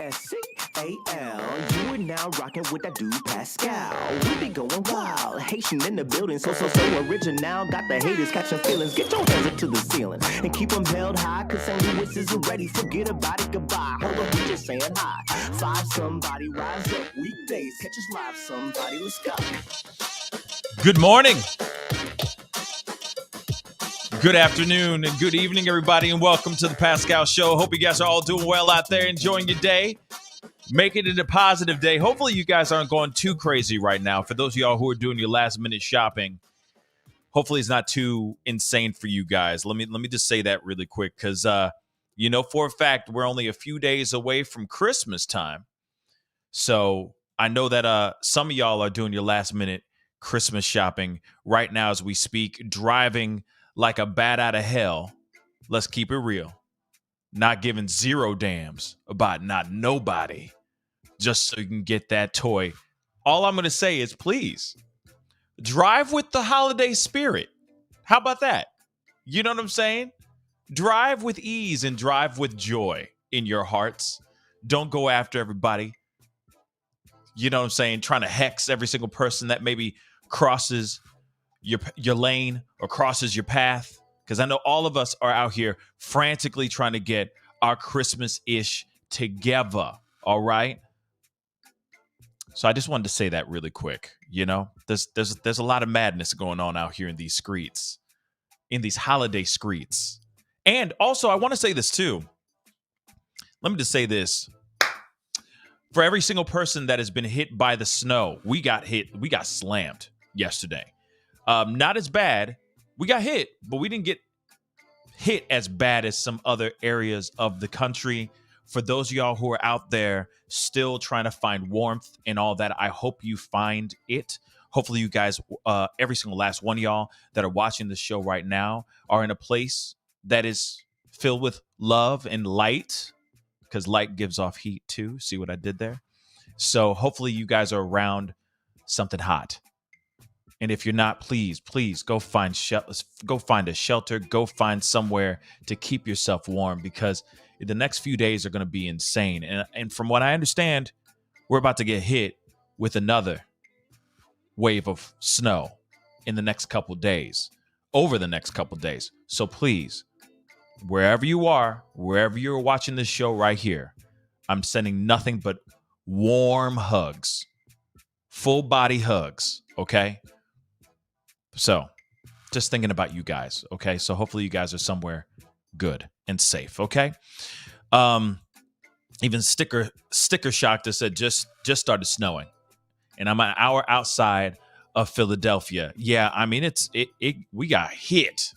thepascal. You are now rocking with that dude Pascal. We be going wild, Haitian in the building, so original. Got the haters catching feelings. Get your hands up to the ceiling and keep them held high, cause St. Louis isn't ready. Forget about it, goodbye. Hold on, we just saying hi. Five somebody, rise up weekdays. Catch us live somebody, let's go. Good morning. Good afternoon and good evening, everybody, and welcome to the Pascal Show. Hope you guys are all doing well out there, enjoying your day, making it a positive day. Hopefully you guys aren't going too crazy right now. For those of y'all who are doing your last-minute shopping, hopefully it's not too insane for you guys. Let me just say that really quick, because you know for a fact we're only a few days away from Christmas time. So I know that some of y'all are doing your last-minute Christmas shopping right now as we speak, driving like a bat out of hell. Let's keep it real. Not giving zero damns about not nobody just so you can get that toy. All I'm going to say is please drive with the holiday spirit. How about that? You know what I'm saying? Drive with ease and drive with joy in your hearts. Don't go after everybody. You know what I'm saying? Trying to hex every single person that maybe crosses your lane or crosses your path, because I know all of us are out here frantically trying to get our Christmas-ish together. All right. So I just wanted to say that really quick. You know, there's a lot of madness going on out here in these streets, in these holiday streets. And also, I want to say this too. Let me just say this. For every single person that has been hit by the snow, we got slammed yesterday. Not as bad. We got hit, but we didn't get hit as bad as some other areas of the country. For those of y'all who are out there still trying to find warmth and all that, I hope you find it. Hopefully you guys, every single last one of y'all that are watching the show right now are in a place that is filled with love and light, because light gives off heat too. See what I did there? So hopefully you guys are around something hot. And if you're not, please go find a shelter. Go find somewhere to keep yourself warm, because the next few days are going to be insane. And from what I understand, we're about to get hit with another wave of snow in the next couple days, over the next couple days. So please, wherever you are, wherever you're watching this show right here, I'm sending nothing but warm hugs, full body hugs. Okay. So just thinking about you guys. Okay. So hopefully you guys are somewhere good and safe. Okay. Even sticker shock that said just started snowing, and I'm an hour outside of Philadelphia. Yeah. I mean, we got hit.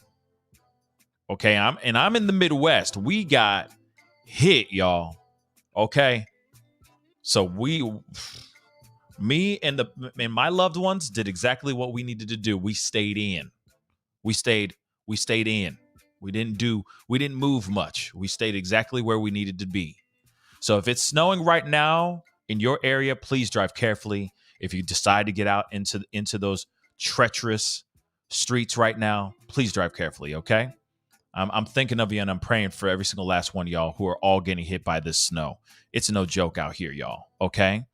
Okay. I'm in the Midwest. We got hit, y'all. Okay. So me and my loved ones did exactly what we needed to do. We stayed in. We stayed in. We didn't move much. We stayed exactly where we needed to be. So if it's snowing right now in your area, please drive carefully. If you decide to get out into those treacherous streets right now, please drive carefully, okay? I'm thinking of you, and I'm praying for every single last one of y'all who are all getting hit by this snow. It's no joke out here, y'all, okay?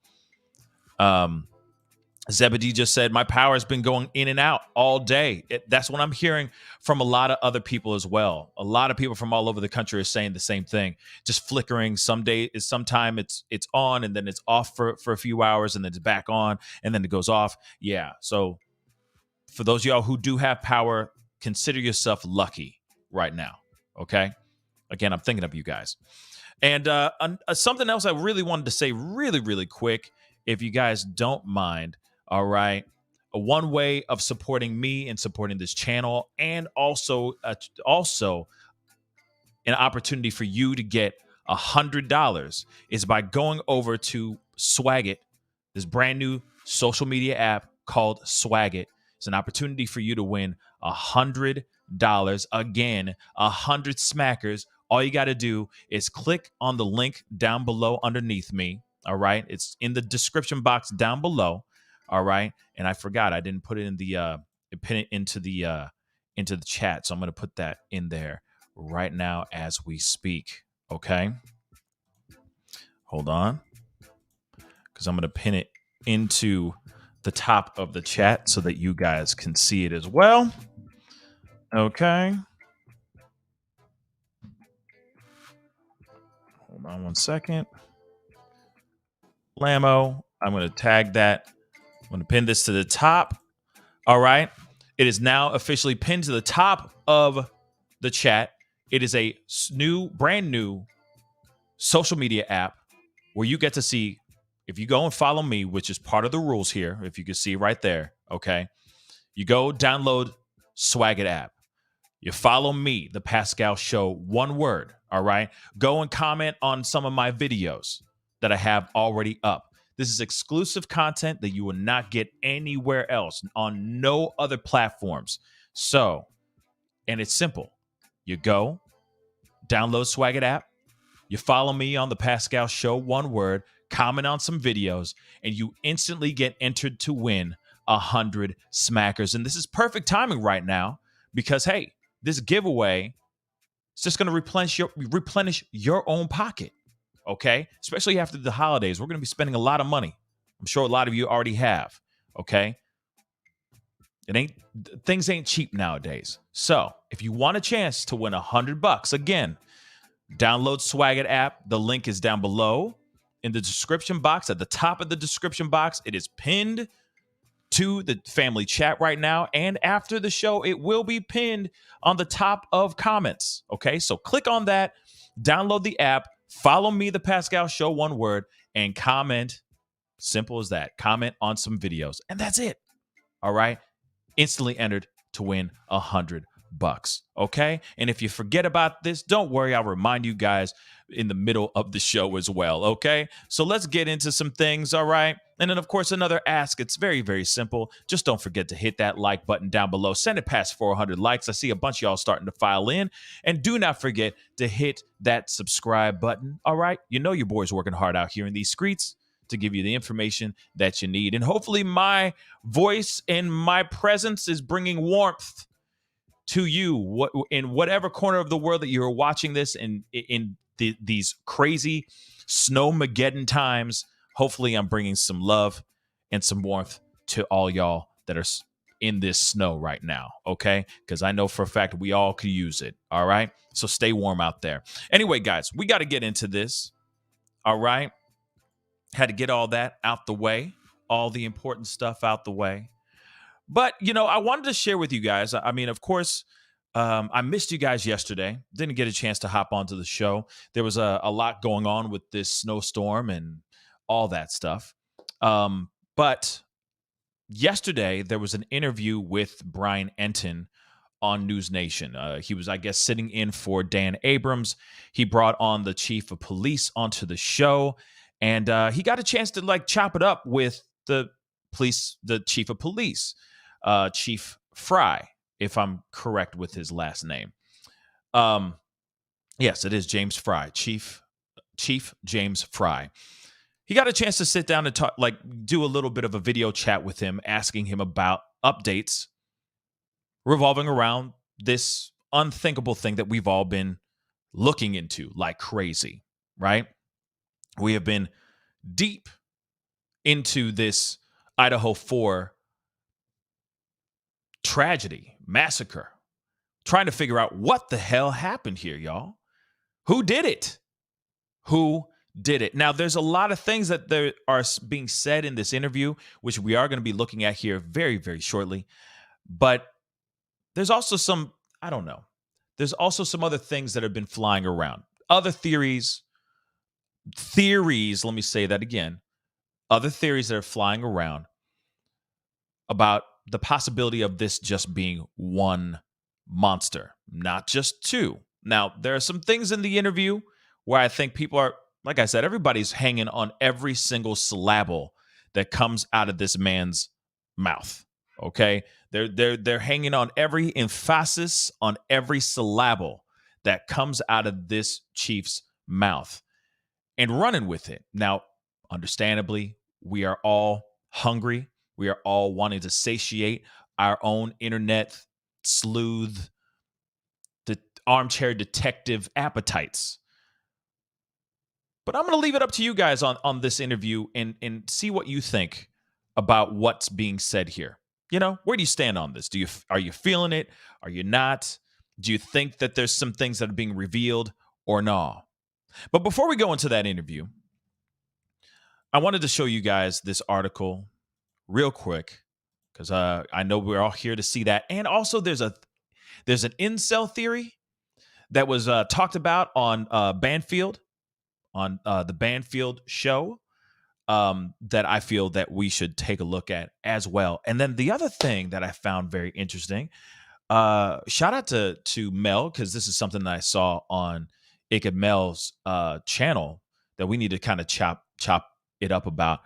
Zebedee just said, my power has been going in and out all day. That's what I'm hearing from a lot of other people as well. A lot of people from all over the country are saying the same thing, just flickering. Sometime it's on, and then it's off for a few hours, and then it's back on, and then it goes off. Yeah. So for those of y'all who do have power, consider yourself lucky right now. Okay. Again, I'm thinking of you guys. And something else I really wanted to say really, really quick, if you guys don't mind. All right. One way of supporting me and supporting this channel, and also an opportunity for you to get $100, is by going over to Swagit, this brand new social media app called Swagit. It's an opportunity for you to win $100. Again, 100 smackers. All you got to do is click on the link down below underneath me. All right. It's in the description box down below. All right. And I forgot, I didn't put it in pin it into the chat. So I'm going to put that in there right now as we speak. Okay. Hold on, because I'm going to pin it into the top of the chat so that you guys can see it as well. Okay. Hold on one second. Lamo. I'm going to tag that. I'm going to pin this to the top. All right. It is now officially pinned to the top of the chat. It is a brand new social media app where you get to see, if you go and follow me, which is part of the rules here, if you can see right there, okay? You go download Swagit app. You follow me, The Pascal Show, one word, all right? Go and comment on some of my videos that I have already up. This is exclusive content that you will not get anywhere else on no other platforms. So, and it's simple. You go, download Swagit app, you follow me on The Pascal Show, one word, comment on some videos, and you instantly get entered to win 100 smackers. And this is perfect timing right now because, hey, this giveaway is just going to replenish your own pocket, okay? Especially after the holidays. We're going to be spending a lot of money. I'm sure a lot of you already have, okay? Things ain't cheap nowadays. So if you want a chance to win $100, again, download Swagit app. The link is down below in the description box. At the top of the description box, it is pinned to the family chat right now. And after the show, it will be pinned on the top of comments. Okay, so click on that, download the app, follow me, The Pascal Show, one word, and comment. Simple as that. Comment on some videos. And that's it. All right. Instantly entered to win $100. Okay. And if you forget about this, don't worry. I'll remind you guys in the middle of the show as well. Okay. So let's get into some things. All right. And then, of course, another ask. It's very, very simple. Just don't forget to hit that like button down below. Send it past 400 likes. I see a bunch of y'all starting to file in. And do not forget to hit that subscribe button. All right. You know your boy's working hard out here in these streets to give you the information that you need. And hopefully my voice and my presence is bringing warmth to you in whatever corner of the world that you're watching this in these crazy snowmageddon times. Hopefully I'm bringing some love and some warmth to all y'all that are in this snow right now, okay? Because I know for a fact we all could use it, all right? So stay warm out there. Anyway, guys, we got to get into this, all right? Had to get all that out the way, all the important stuff out the way. But, I wanted to share with you guys. I mean, of course, I missed you guys yesterday. Didn't get a chance to hop onto the show. There was a lot going on with this snowstorm and all that stuff. But yesterday, there was an interview with Brian Enton on News Nation. He was, I guess, sitting in for Dan Abrams. He brought on the chief of police onto the show. And he got a chance to chop it up with the chief of police, Chief Fry, if I'm correct with his last name. Yes, it is James Fry, Chief James Fry. He got a chance to sit down and talk, do a little bit of a video chat with him, asking him about updates revolving around this unthinkable thing that we've all been looking into like crazy, right? We have been deep into this Idaho 4 tragedy, massacre, trying to figure out what the hell happened here, y'all. Who did it? Who did it? Now, there's a lot of things that there are being said in this interview, which we are going to be looking at here very, very shortly. But there's also some, I don't know, there's also some other things that have been flying around. Other theories, let me say that again. Other theories that are flying around about the possibility of this just being one monster, not just two. Now, there are some things in the interview where I think people are, like I said, everybody's hanging on every single syllable that comes out of this man's mouth. Okay? They're hanging on every emphasis on every syllable that comes out of this chief's mouth and running with it. Now, understandably, we are all hungry. We are all wanting to satiate our own internet sleuth, the armchair detective appetites. But I'm going to leave it up to you guys on this interview and see what you think about what's being said here. Where do you stand on this? Are you feeling it? Are you not? Do you think that there's some things that are being revealed or no? But before we go into that interview, I wanted to show you guys this article real quick because I know we're all here to see that. And also, there's an incel theory that was talked about on Banfield, on the Banfield show, that I feel that we should take a look at as well. And then the other thing that I found very interesting, shout out to Mel, because this is something that I saw on Ike Mel's channel that we need to kind of chop it up about.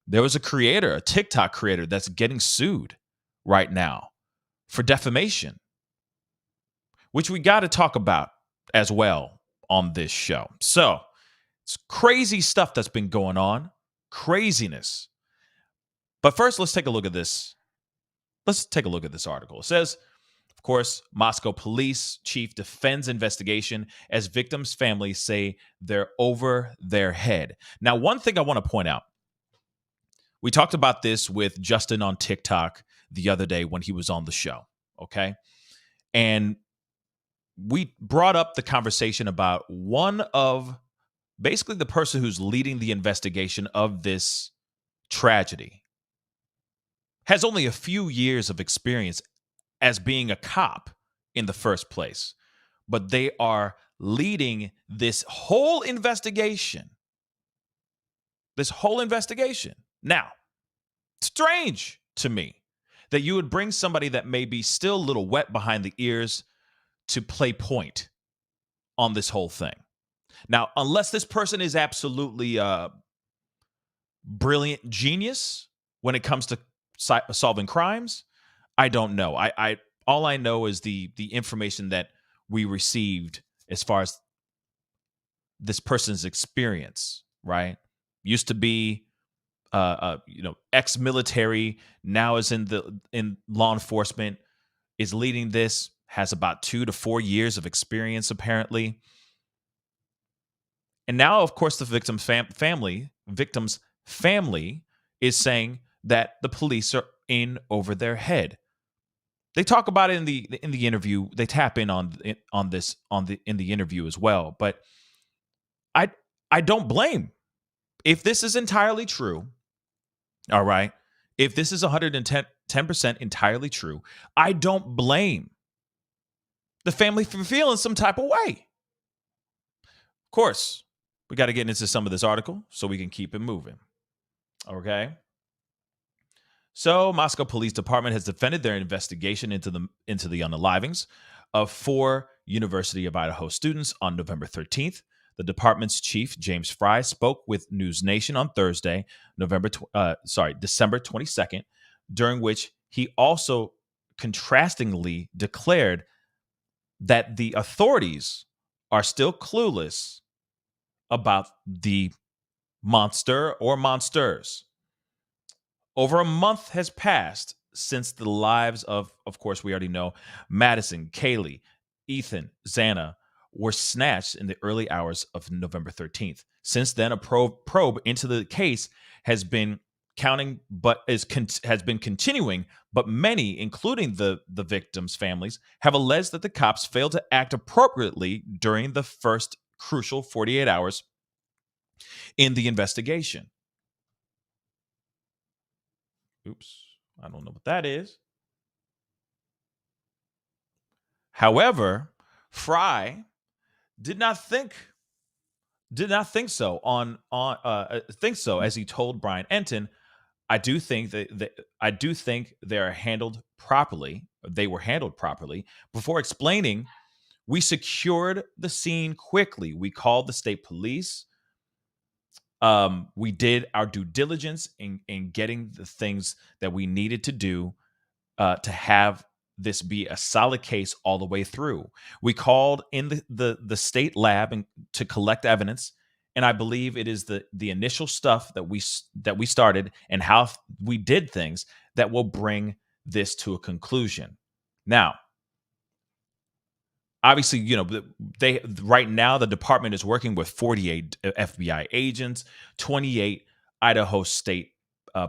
There was a TikTok creator that's getting sued right now for defamation, which we got to talk about as well on this show. So it's crazy stuff that's been going on. Craziness. But first, let's take a look at this. Let's take a look at this article. It says, of course, Moscow police chief defends investigation as victims' families say they're over their head. Now, one thing I want to point out, we talked about this with Justin on TikTok the other day when he was on the show, okay? And we brought up the conversation about one of basically the person who's leading the investigation of this tragedy has only a few years of experience as being a cop in the first place, but they are leading this whole investigation. Now, strange to me that you would bring somebody that may be still a little wet behind the ears to play point on this whole thing. Now, unless this person is absolutely brilliant genius when it comes to solving crimes, I don't know. I all I know is the information that we received as far as this person's experience, right? Used to be ex-military, now is in law enforcement, is leading this, has about 2 to 4 years of experience apparently. And now, of course, the victim's family is saying that the police are in over their head. They talk about it in the interview. They tap in on this in the interview as well. But I don't blame. If this is entirely true, all right. If this is 110% entirely true, I don't blame the family for feeling some type of way. Of course, we got to get into some of this article so we can keep it moving. Okay. So, Moscow Police Department has defended their investigation into the unalivings of 4 University of Idaho students on November 13th. The department's chief, James Fry, spoke with News Nation on Thursday, December 22nd, during which he also contrastingly declared that the authorities are still clueless about the monster or monsters. Over a month has passed since the lives of course, we already know, Madison, Kaylee, Ethan, Xana were snatched in the early hours of November 13th. Since then, a probe into the case has been continuing, but many, including the victims' families, have alleged that the cops failed to act appropriately during the first crucial 48 hours in the investigation. Oops, I don't know what that is. However, Fry did not think so as he told Brian Enton. I do think they are handled properly. They were handled properly. Before explaining, we secured the scene quickly. We called the state police. We did our due diligence in getting the things that we needed to do to have this be a solid case all the way through. We called in the state lab to collect evidence, and I believe it is the initial stuff that we started and how we did things that will bring this to a conclusion. Now, obviously, they right now the department is working with 48 FBI agents, 28 Idaho State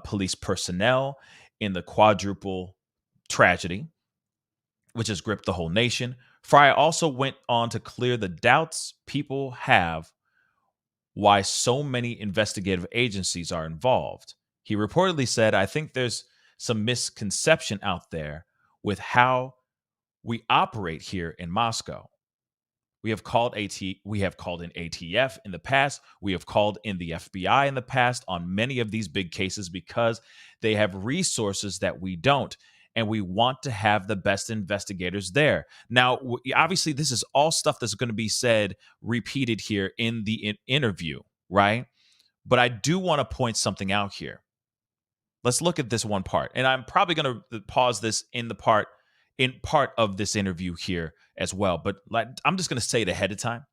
police personnel in the quadruple tragedy, which has gripped the whole nation. Fry also went on to clear the doubts people have why so many investigative agencies are involved. He reportedly said, "I think there's some misconception out there with how we operate here in Moscow. We have called in ATF in the past. We have called in the FBI in the past on many of these big cases because they have resources that we don't. And we want to have the best investigators there." Now, obviously, this is all stuff that's going to be said, repeated here in the interview, right? But I do want to point something out here. Let's look at this one part. And I'm probably going to pause this in part of this interview here as well. But I'm just going to say it ahead of time.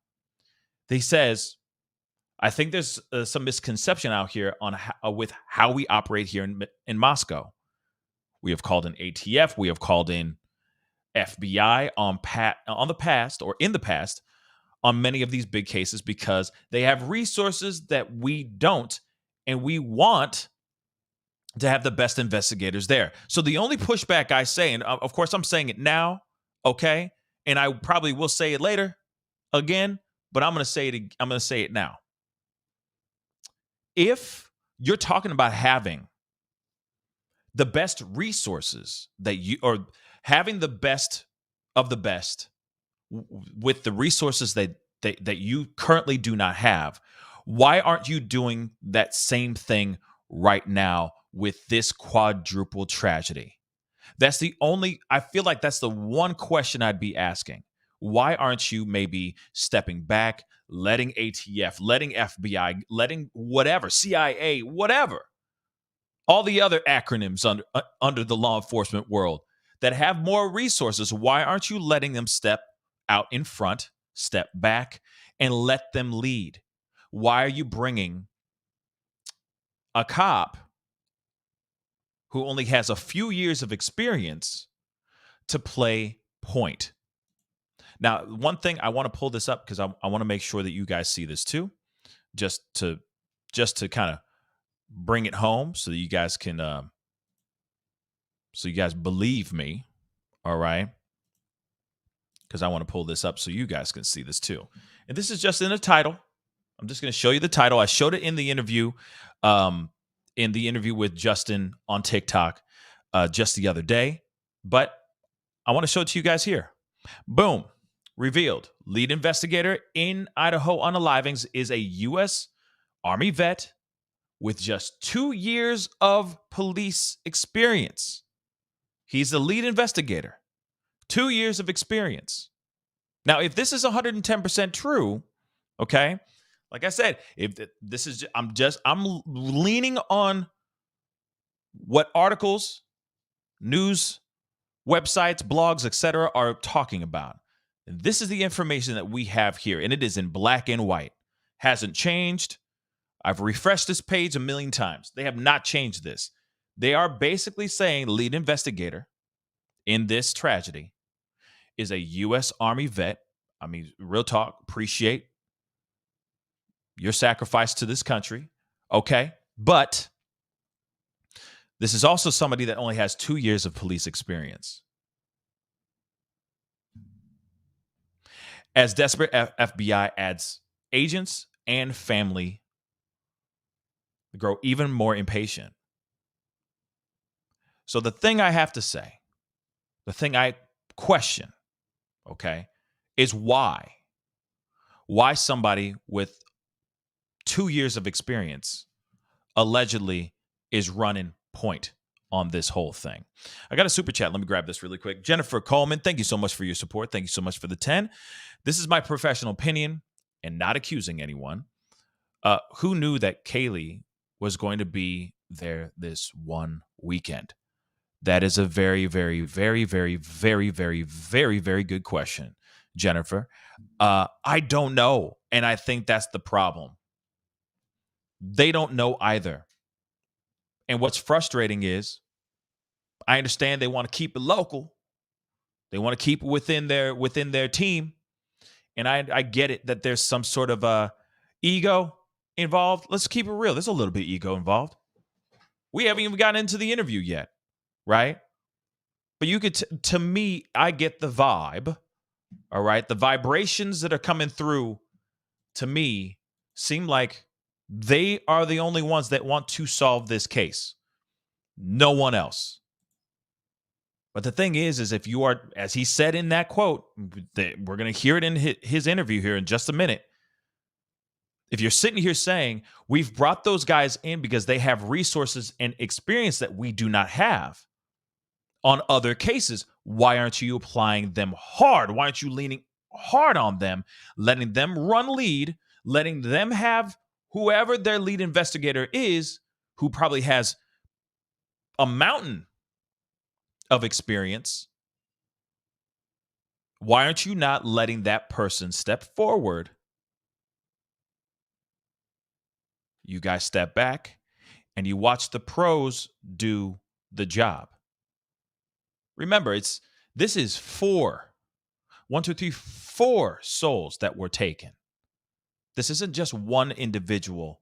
He says, "I think there's some misconception out here on with how we operate here in Moscow. We have called in ATF. We have called in FBI in the past on many of these big cases because they have resources that we don't, and we want to have the best investigators there." So the only pushback I say, and of course I'm saying it now, okay, and I probably will say it later again, but I'm going to say it now. If you're talking about having the best resources or having the best of the best with the resources that you currently do not have, why aren't you doing that same thing right now with this quadruple tragedy? I feel like that's the one question I'd be asking. Why aren't you maybe stepping back, letting ATF, letting FBI, letting whatever, CIA, whatever, all the other acronyms under the law enforcement world that have more resources, why aren't you letting them step out in front, step back, and let them lead? Why are you bringing a cop who only has a few years of experience to play point? Now, one thing, I want to pull this up because I want to make sure that you guys see this too, just to kind of bring it home so that you guys can so you guys believe me, all right? Because I want to pull this up so you guys can see this too. And this is just in the title. I'm just going to show you the title. I showed it in the interview with Justin on TikTok just the other day, but I want to show it to you guys here. Boom. Revealed. Lead investigator in Idaho unalivings is a U.S. Army vet with just 2 years of police experience. He's the lead investigator. 2 years of experience. Now, if this is 110% true, okay, like I said, if this is, I'm leaning on what articles, news, websites, blogs, etc. are talking about. And this is the information that we have here, and it is in black and white. Hasn't changed. I've refreshed this page a million times. They have not changed this. They are basically saying the lead investigator in this tragedy is a U.S. Army vet. I mean, real talk, appreciate your sacrifice to this country. Okay. But this is also somebody that only has 2 years of police experience. As desperate FBI adds agents and family grow even more impatient. So the thing I have to say, the thing I question, okay, is why somebody with 2 years of experience allegedly is running point on this whole thing. I got a super chat. Let me grab this really quick. Jennifer Coleman, thank you so much for your support. Thank you so much for the 10. This is my professional opinion and not accusing anyone. Who knew that Kaylee was going to be there this one weekend? That is a very, very, very, very, very, very, very, very good question, Jennifer. I don't know. And I think that's the problem. They don't know either. And what's frustrating is I understand they want to keep it local. They want to keep within their team. And I get it that there's some sort of ego involved. Let's keep it real. There's a little bit of ego involved. We haven't even gotten into the interview yet, right? But you could, to me, I get the vibe, all right? The vibrations that are coming through, to me, seem like they are the only ones that want to solve this case. No one else. But the thing is if you are, as he said in that quote, we're going to hear it in his interview here in just a minute. If you're sitting here saying, we've brought those guys in because they have resources and experience that we do not have on other cases, why aren't you applying them hard? Why aren't you leaning hard on them, letting them run lead, letting them have whoever their lead investigator is, who probably has a mountain of experience? Why aren't you not letting that person step forward? You guys step back and you watch the pros do the job. Remember, this is 4 souls that were taken. This isn't just one individual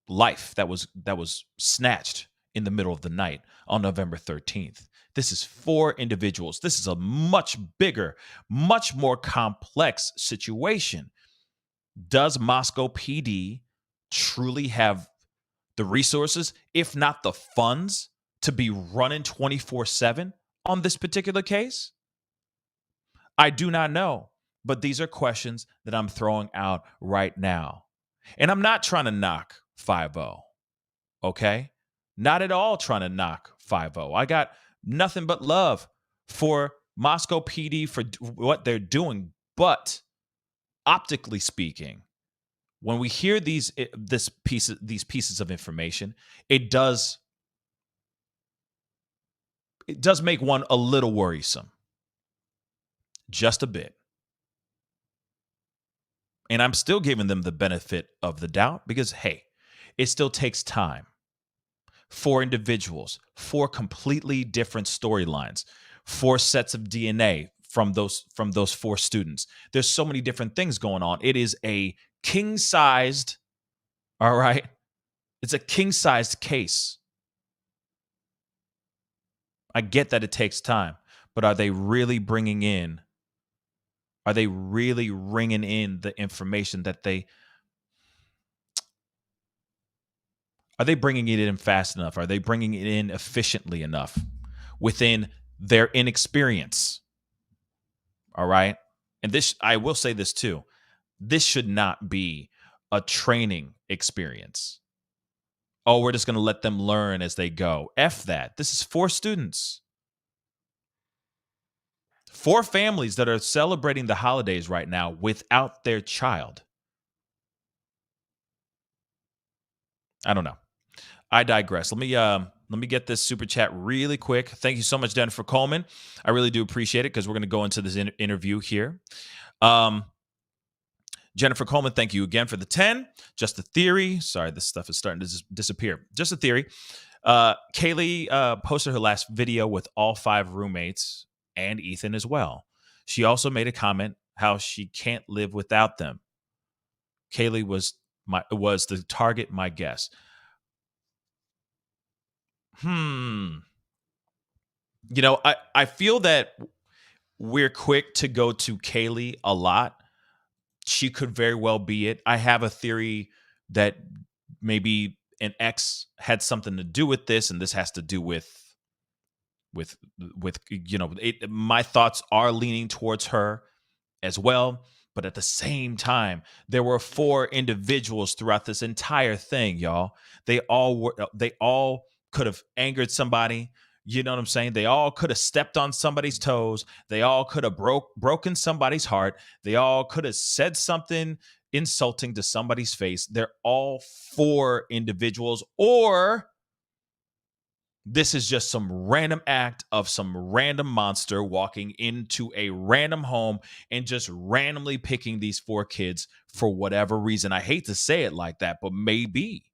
life that was snatched in the middle of the night on November 13th. This is 4 individuals. This is a much bigger, much more complex situation. Does Moscow PD truly have the resources, if not the funds, to be running 24/7 on this particular case? I do not know, but these are questions that I'm throwing out right now. And I'm not trying to knock 5-0, okay? Not at all trying to knock 5-0. I got nothing but love for Moscow PD for what they're doing. But optically speaking, when we hear these pieces of information, it does make one a little worrisome. Just a bit. And I'm still giving them the benefit of the doubt because, hey, it still takes time. 4 individuals, 4 completely different storylines, 4 sets of DNA from those 4 students. There's so many different things going on. It is a king-sized, all right? It's a king-sized case. I get that it takes time, but are they really ringing in the information that are they bringing it in fast enough? Are they bringing it in efficiently enough within their inexperience? All right. And this, I will say this too. This should not be a training experience. Oh, we're just going to let them learn as they go. F that. This is 4 students. 4 families that are celebrating the holidays right now without their child. I don't know. I digress. Let me get this super chat really quick. Thank you so much, Jennifer Coleman. I really do appreciate it because we're going to go into this interview here. Jennifer Coleman, thank you again for the 10. Just a theory. Sorry, this stuff is starting to disappear. Just a theory. Kaylee posted her last video with all 5 roommates and Ethan as well. She also made a comment how she can't live without them. Kaylee was the target, my guess. You know, I feel that we're quick to go to Kaylee a lot. She could very well be it. I have a theory that maybe an ex had something to do with this, and this has to do with you know, my thoughts are leaning towards her as well. But at the same time, there were 4 individuals throughout this entire thing, y'all. They all could have angered somebody. You know what I'm saying? They all could have stepped on somebody's toes. They all could have broken somebody's heart. They all could have said something insulting to somebody's face. They're all 4 individuals, or this is just some random act of some random monster walking into a random home and just randomly picking these 4 kids for whatever reason. I hate to say it like that, but maybe.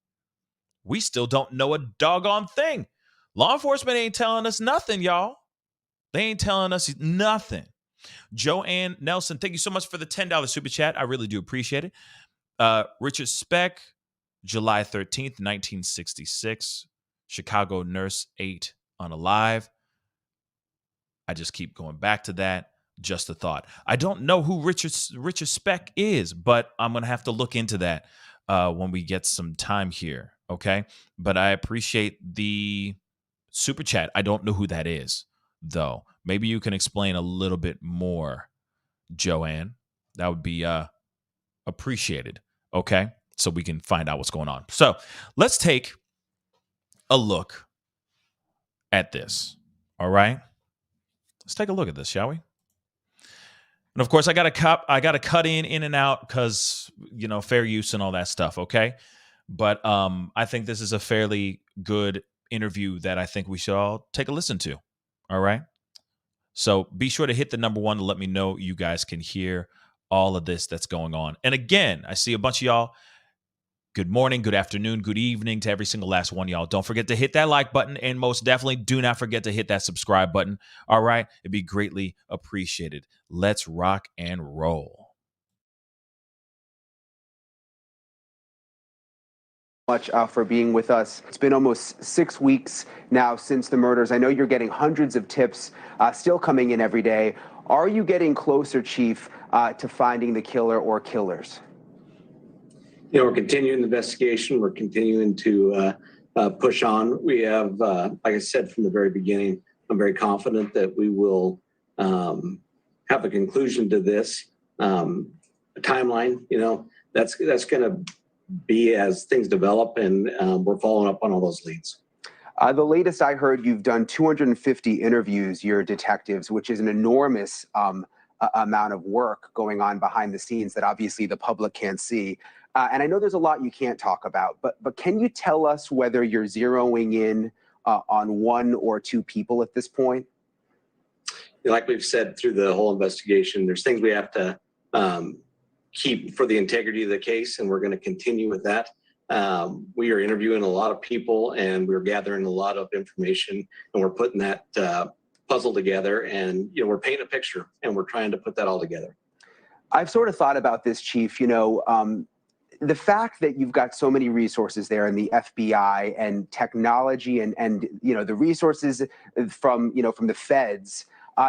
We still don't know a doggone thing. Law enforcement ain't telling us nothing, y'all. They ain't telling us nothing. Joanne Nelson, thank you so much for the $10 super chat. I really do appreciate it. Richard Speck, July 13th, 1966. Chicago nurse 8 unalive. I just keep going back to that. Just a thought. I don't know who Richard Speck is, but I'm going to have to look into that when we get some time here. Okay. But I appreciate the super chat. I don't know who that is, though. Maybe you can explain a little bit more, Joanne. That would be appreciated. Okay. So we can find out what's going on. So let's take a look at this. All right. Let's take a look at this, shall we? And of course, I got to cut in and out because, fair use and all that stuff. Okay. But I think this is a fairly good interview that I think we should all take a listen to. All right. So be sure to hit the number 1 to let me know you guys can hear all of this that's going on. And again, I see a bunch of y'all. Good morning, good afternoon, good evening to every single last one, y'all. Don't forget to hit that like button, and most definitely do not forget to hit that subscribe button. All right? It'd be greatly appreciated. Let's rock and roll. Much for being with us. It's been almost 6 weeks now since the murders. I know you're getting hundreds of tips still coming in every day. Are you getting closer, Chief, to finding the killer or killers? We're continuing the investigation. We're continuing to push on. We have, like I said from the very beginning, I'm very confident that we will have a conclusion to this. A timeline, that's going to be as things develop, and we're following up on all those leads. The latest I heard, you've done 250 interviews, your detectives, which is an enormous amount of work going on behind the scenes that obviously the public can't see. And I know there's a lot you can't talk about, but can you tell us whether you're zeroing in on 1 or 2 people at this point? Like we've said through the whole investigation, there's things we have to keep for the integrity of the case, and we're going to continue with that. We are interviewing a lot of people, and we're gathering a lot of information, and we're putting that puzzle together, and we're painting a picture, and we're trying to put that all together. I've sort of thought about this, Chief. The fact that you've got so many resources there in the FBI and technology and the resources from the feds,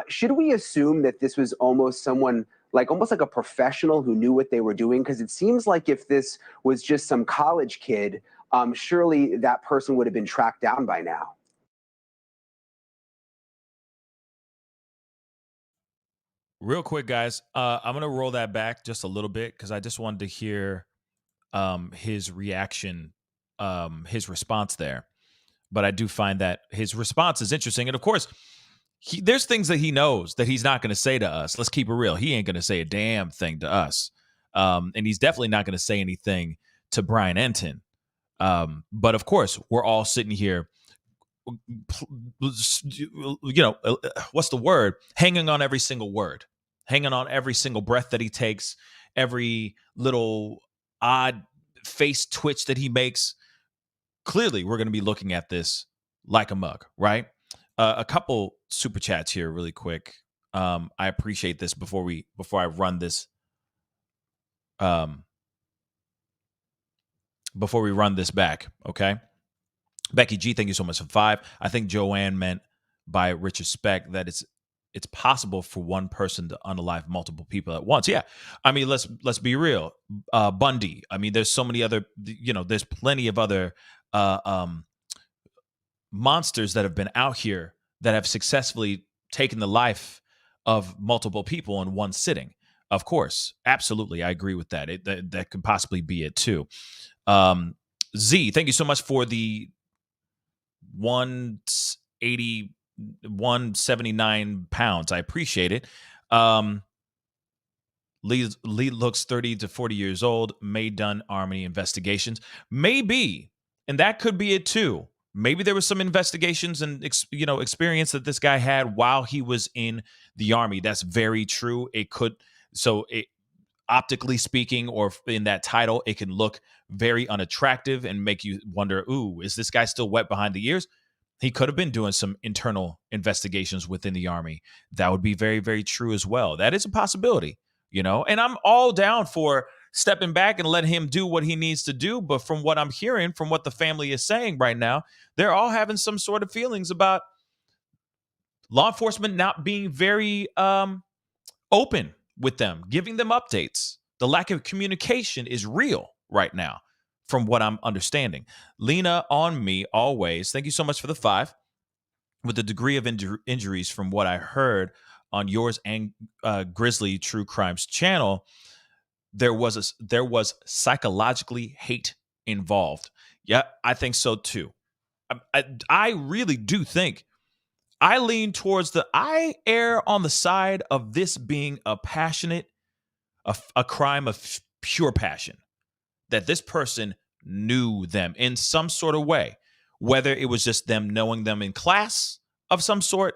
should we assume that this was almost like a professional who knew what they were doing? Because it seems like if this was just some college kid, surely that person would have been tracked down by now. Real quick, guys, I'm going to roll that back just a little bit because I just wanted to hear his reaction, his response there. But I do find that his response is interesting. And of course, there's things that he knows that he's not going to say to us. Let's keep it real. He ain't going to say a damn thing to us. And he's definitely not going to say anything to Brian Enton. But of course, we're all sitting here, what's the word? Hanging on every single word, hanging on every single breath that he takes, every little odd face twitch that he makes. Clearly, we're going to be looking at this like a mug, right? A couple super chats here really quick. I appreciate this before I run this. Before we run this back, okay? Becky G, thank you so much for 5. I think Joanne meant by Richard Speck that it's possible for one person to unalive multiple people at once. Yeah, I mean, let's be real. Bundy. I mean, there's so many other. There's plenty of other monsters that have been out here that have successfully taken the life of multiple people in one sitting. Of course, absolutely, I agree with that. That could possibly be it too. Z, thank you so much for the 179 pounds. I appreciate it. Lee looks 30 to 40 years old, may done Army investigations. Maybe, and that could be it too. Maybe there was some investigations and experience that this guy had while he was in the Army. That's very true. It could, optically speaking, or in that title, it can look very unattractive and make you wonder, ooh, is this guy still wet behind the ears? He could have been doing some internal investigations within the Army. That would be very, very true as well. That is a possibility, and I'm all down for stepping back and letting him do what he needs to do. But from what I'm hearing, from what the family is saying right now, they're all having some sort of feelings about law enforcement not being very open with them, giving them updates. The lack of communication is real right now, from what I'm understanding. Lena on me always. Thank you so much for the 5. With the degree of injuries from what I heard on yours and Grizzly True Crimes channel, there was psychologically hate involved. Yeah, I think so too. I really do think I lean towards I err on the side of this being a crime of pure passion, that this person knew them in some sort of way, whether it was just them knowing them in class of some sort,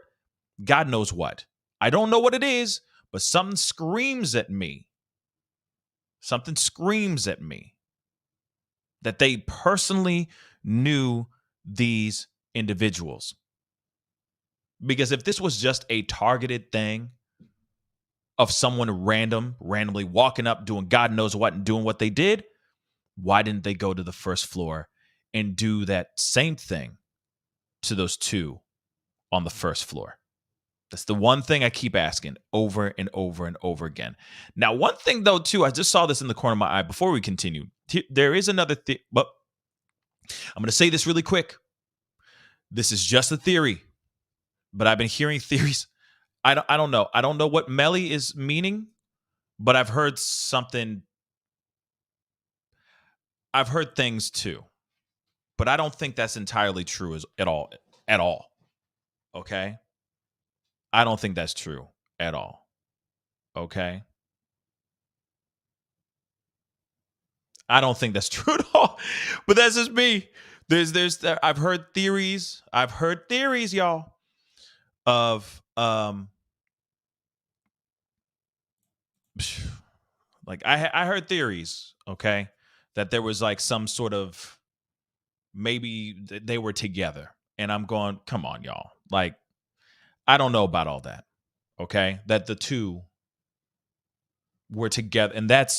God knows what. I don't know what it is, but something screams at me. Something screams at me that they personally knew these individuals. Because if this was just a targeted thing of someone randomly walking up, doing God knows what and doing what they did, why didn't they go to the first floor and do that same thing to those 2 on the first floor? That's the one thing I keep asking over and over and over again. Now, one thing, though, too, I just saw this in the corner of my eye before we continue. There is another thing, but I'm going to say this really quick. This is just a theory, but I've been hearing theories. I don't know. I don't know what Melly is meaning, but I've heard something. I've heard things, too, but I don't think that's entirely true at all. Okay? I don't think that's true at all. Okay? I don't think that's true at all. But that's just me. I've heard theories. Y'all, of like I heard theories, okay, that there was like some sort of, maybe they were together. And I'm going, come on, y'all. Like, I don't know about all that. Okay? That the 2 were together, and that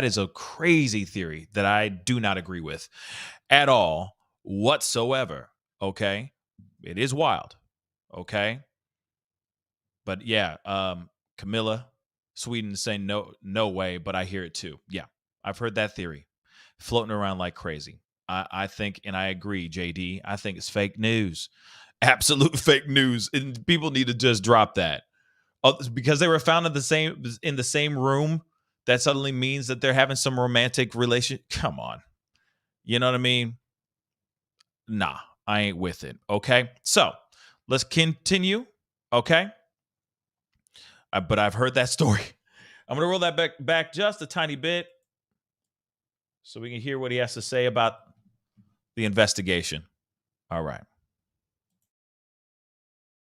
is a crazy theory that I do not agree with at all whatsoever. Okay, it is wild. Okay, but yeah, Camilla Sweden is saying no way, but I hear it too. Yeah, I've heard that theory floating around like crazy. I think, and I agree, JD, I think it's fake news, absolute fake news, and people need to just drop that. Because they were found in the same room, that suddenly means that they're having some romantic relation. Come on. You know what I mean? Nah, I ain't with it. Okay. So let's continue. Okay. But I've heard that story. I'm going to roll that back just a tiny bit so we can hear what he has to say about the investigation. All right.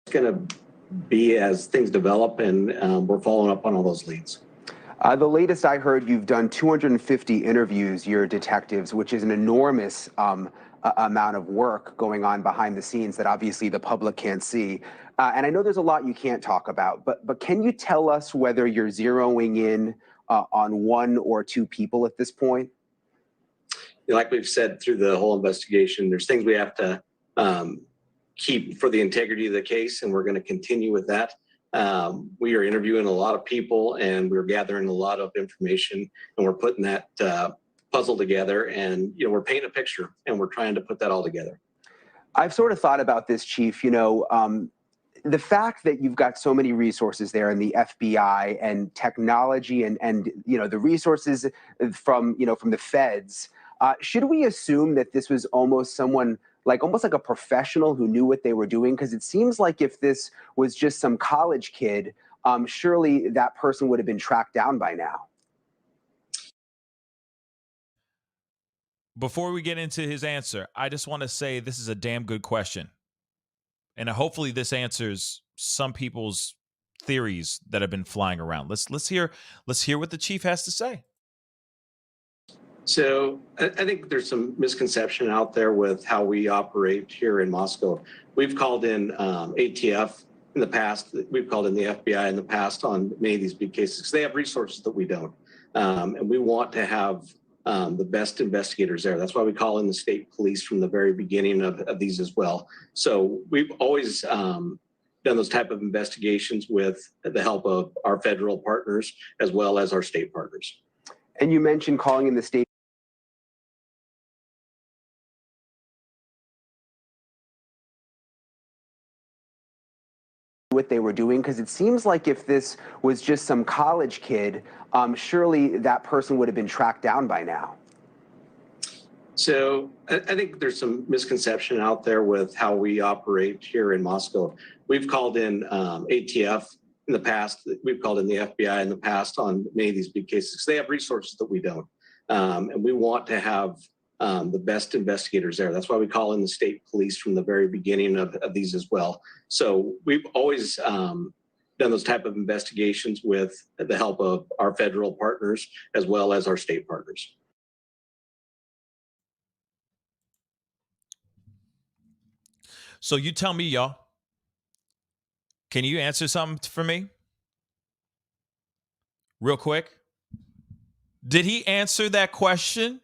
It's going to be as things develop, and we're following up on all those leads. The latest I heard, you've done 250 interviews, your detectives, which is an enormous amount of work going on behind the scenes that obviously the public can't see. And I know there's a lot you can't talk about, but can you tell us whether you're zeroing in on 1 or 2 people at this point? Like we've said through the whole investigation, there's things we have to keep for the integrity of the case, and we're going to continue with that. We are interviewing a lot of people, and we're gathering a lot of information, and we're putting that puzzle together, and we're painting a picture, and we're trying to put that all together. I've sort of thought about this, Chief. The fact that you've got so many resources there in the FBI and technology, and the resources from the feds. Should we assume that this was almost like a professional who knew what they were doing? Because it seems like if this was just some college kid, surely that person would have been tracked down by now. Before we get into his answer, I just want to say this is a damn good question. And hopefully this answers some people's theories that have been flying around. Let's hear what the chief has to say. So I think there's some misconception out there with how we operate here in Moscow. We've called in ATF in the past. We've called in the FBI in the past on many of these big cases because they have resources that we don't. And we want to have the best investigators there. That's why we call in the state police from the very beginning of these as well. So we've always done those type of investigations with the help of our federal partners as well as our state partners. And you mentioned calling in the state what they were doing, because it seems like if this was just some college kid, surely that person would have been tracked down by now. So I think there's some misconception out there with how we operate here in Moscow. We've called in ATF in the past. We've called in the FBI in the past on many of these big cases because they have resources that we don't. And we want to have the best investigators there. That's why we call in the state police from the very beginning of these as well. So we've always done those type of investigations with the help of our federal partners as well as our state partners. So you tell me, y'all, can you answer something for me? Real quick. Did he answer that question?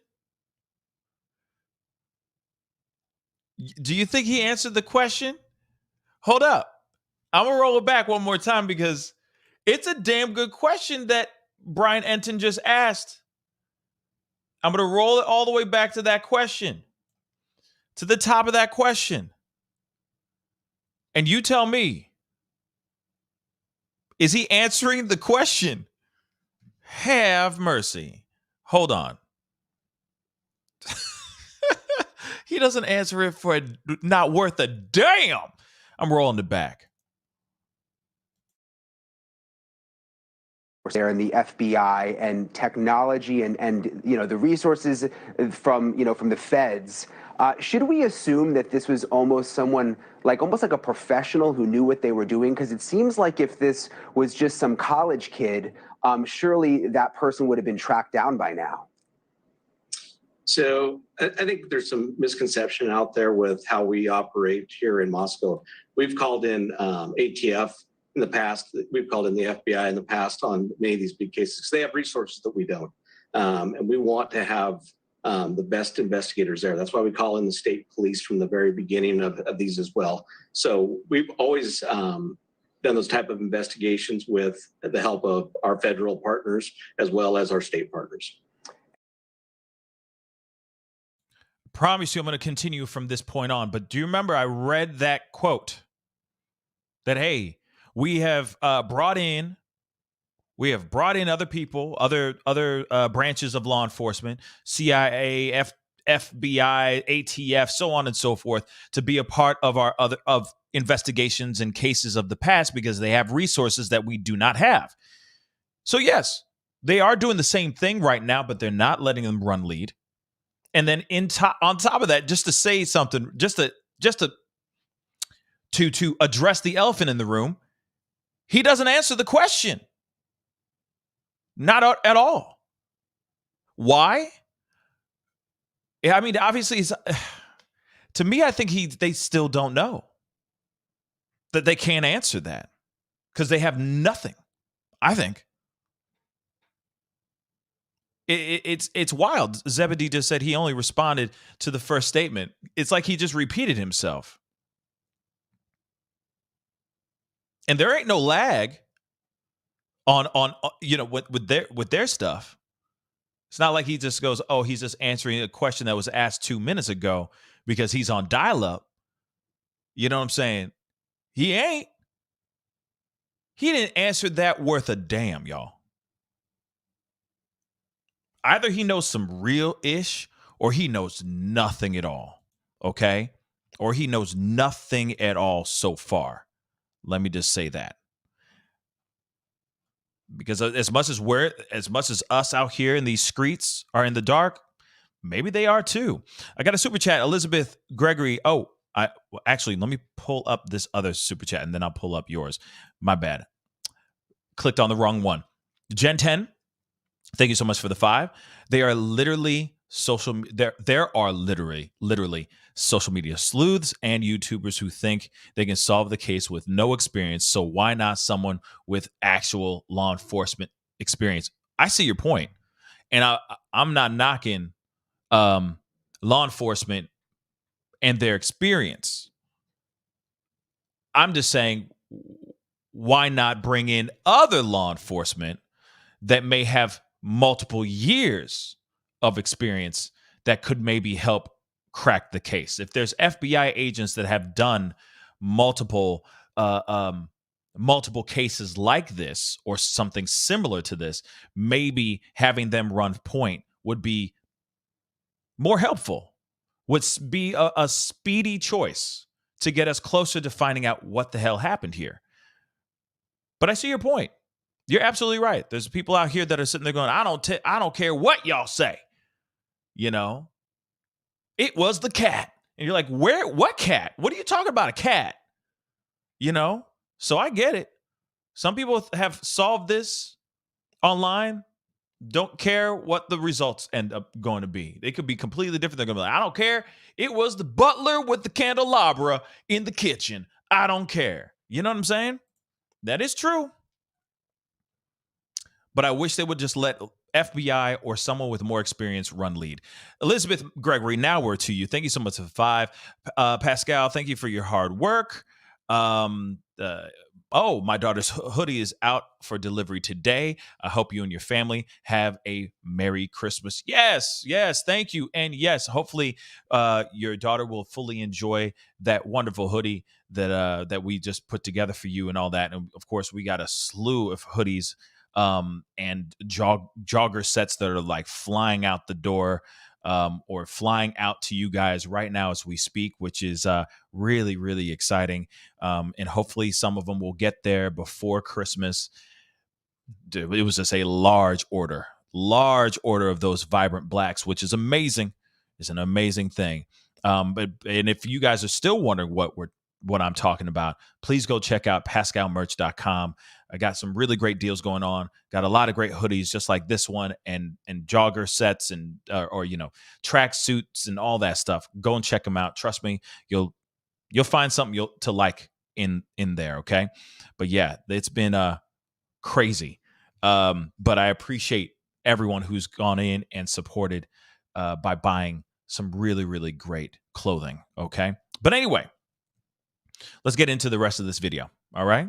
Do you think he answered the question? Hold up. I'm going to roll it back one more time because it's a damn good question that Brian Enton just asked. I'm going to roll it all the way back to that question, to the top of that question. And you tell me, is he answering the question? Have mercy. Hold on. He doesn't answer it for not worth a damn. I'm rolling it back. There in the FBI and technology and the resources from the feds. Should we assume that this was almost someone almost like a professional who knew what they were doing? Because it seems like if this was just some college kid, surely that person would have been tracked down by now. So I think there's some misconception out there with how we operate here in Moscow. We've called in ATF in the past. We've called in the FBI in the past on many of these big cases because they have resources that we don't. And we want to have the best investigators there. That's why we call in the state police from the very beginning of these as well. So we've always done those type of investigations with the help of our federal partners as well as our state partners. Promise you I'm going to continue from this point on, but do you remember I read that quote that, hey, we have brought in other people, other branches of law enforcement, CIA, FBI, ATF, so on and so forth, to be a part of our of investigations and cases of the past because they have resources that we do not have. So yes, they are doing the same thing right now, but they're not letting them run lead. And then on top of that, just to say something, just to address the elephant in the room, he doesn't answer the question. Not at all. Why? I mean, obviously, to me, I think they still don't know. That they can't answer that because they have nothing, I think. It's wild. Zebedee just said he only responded to the first statement. It's like he just repeated himself. And there ain't no lag on with their stuff. It's not like he just goes, oh, he's just answering a question that was asked 2 minutes ago because he's on dial-up. You know what I'm saying? He ain't. He didn't answer that worth a damn, y'all. Either he knows some real-ish or he knows nothing at all, okay? Or he knows nothing at all so far. Let me just say that. Because as much as us out here in these streets are in the dark, maybe they are too. I got a super chat, Elizabeth Gregory. Oh, actually, let me pull up this other super chat and then I'll pull up yours. My bad. Clicked on the wrong one. Gen 10. Thank you so much for the 5. They are literally there are literally social media sleuths and YouTubers who think they can solve the case with no experience. So why not someone with actual law enforcement experience? I see your point, and I'm not knocking law enforcement and their experience. I'm just saying, why not bring in other law enforcement that may have multiple years of experience that could maybe help crack the case? If there's FBI agents that have done multiple multiple cases like this or something similar to this, maybe having them run point would be more helpful, would be a speedy choice to get us closer to finding out what the hell happened here. But I see your point. You're absolutely right. There's people out here that are sitting there going, I don't care what y'all say. You know, it was the cat. And you're like, what cat? What are you talking about, a cat? You know, so I get it. Some people have solved this online, don't care what the results end up going to be. They could be completely different. They're going to be like, I don't care. It was the butler with the candelabra in the kitchen. I don't care. You know what I'm saying? That is true. But I wish they would just let FBI or someone with more experience run lead. Elizabeth Gregory, now we're to you. Thank you so much for the 5. Pascal, thank you for your hard work. My daughter's hoodie is out for delivery today. I hope you and your family have a Merry Christmas. Yes, thank you. And yes, hopefully your daughter will fully enjoy that wonderful hoodie that we just put together for you and all that. And of course, we got a slew of hoodies and jogger sets that are like flying out the door or flying out to you guys right now as we speak, which is really, really exciting. And hopefully some of them will get there before Christmas. It was just a large order of those vibrant blacks, which is amazing. It's an amazing thing. And if you guys are still wondering what I'm talking about, please go check out pascalmerch.com. I got some really great deals going on. Got a lot of great hoodies just like this one and jogger sets and or track suits and all that stuff. Go and check them out. Trust me, you'll find something to like in there, okay? But yeah, it's been crazy. But I appreciate everyone who's gone in and supported by buying some really, really great clothing, okay? But anyway, let's get into the rest of this video. All right.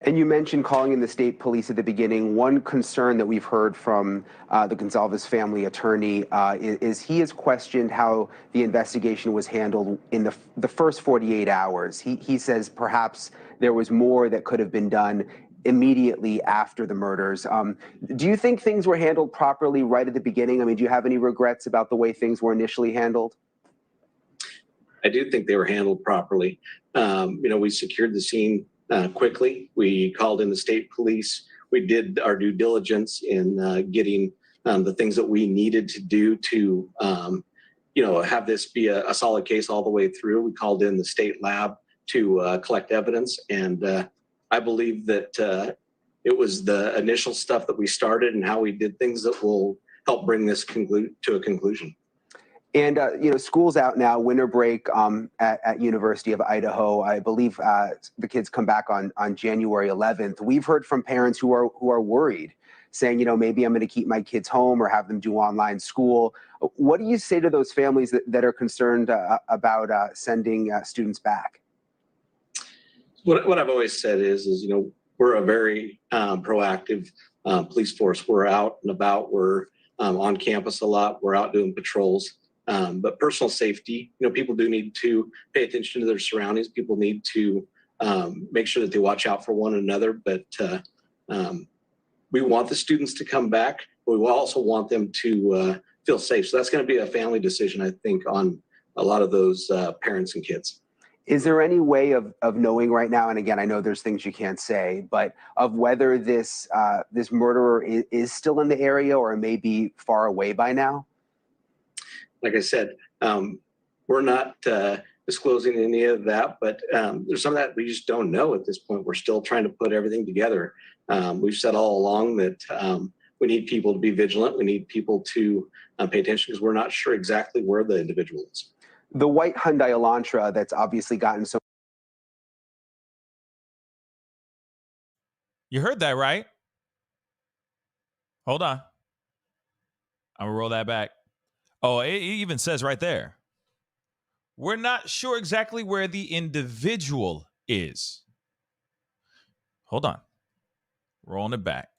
And you mentioned calling in the state police at the beginning. One concern that we've heard from the GonCalves family attorney is he has questioned how the investigation was handled in the first 48 hours. He says perhaps there was more that could have been done immediately after the murders. Do you think things were handled properly right at the beginning? I mean, do you have any regrets about the way things were initially handled? I do think they were handled properly. We secured the scene quickly. We called in the state police. We did our due diligence in getting the things that we needed to do to, have this be a solid case all the way through. We called in the state lab to collect evidence. And I believe that it was the initial stuff that we started and how we did things that will help bring this to a conclusion. And, school's out now, winter break at University of Idaho. I believe the kids come back on January 11th. We've heard from parents who are worried, saying, maybe I'm going to keep my kids home or have them do online school. What do you say to those families that are concerned about sending students back? What I've always said is we're a very proactive police force. We're out and about. We're on campus a lot. We're out doing patrols. But personal safety, people do need to pay attention to their surroundings. People need to make sure that they watch out for one another. But we want the students to come back, but we also want them to feel safe. So that's going to be a family decision, I think, on a lot of those parents and kids. Is there any way of knowing right now, and again, I know there's things you can't say, but of whether this murderer is still in the area or may be far away by now? Like I said, we're not disclosing any of that, but there's some of that we just don't know at this point. We're still trying to put everything together. We've said all along that we need people to be vigilant. We need people to pay attention because we're not sure exactly where the individual is. The white Hyundai Elantra that's obviously gotten so. You heard that, right? Hold on. I'm going to roll that back. Oh, it even says right there. We're not sure exactly where the individual is. Hold on. Rolling it back.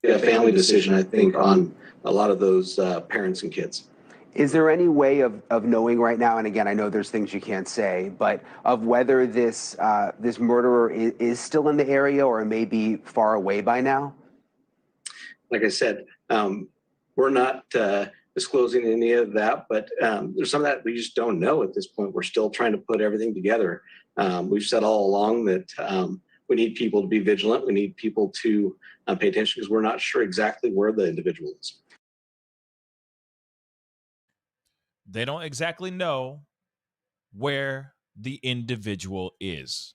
A family decision, I think, on a lot of those parents and kids. Is there any way of knowing right now, and again, I know there's things you can't say, but of whether this this murderer is still in the area or may be far away by now? Like I said, we're not disclosing any of that, but there's some of that we just don't know at this point. We're still trying to put everything together. We've said all along that we need people to be vigilant. We need people to pay attention because we're not sure exactly where the individual is. They don't exactly know where the individual is.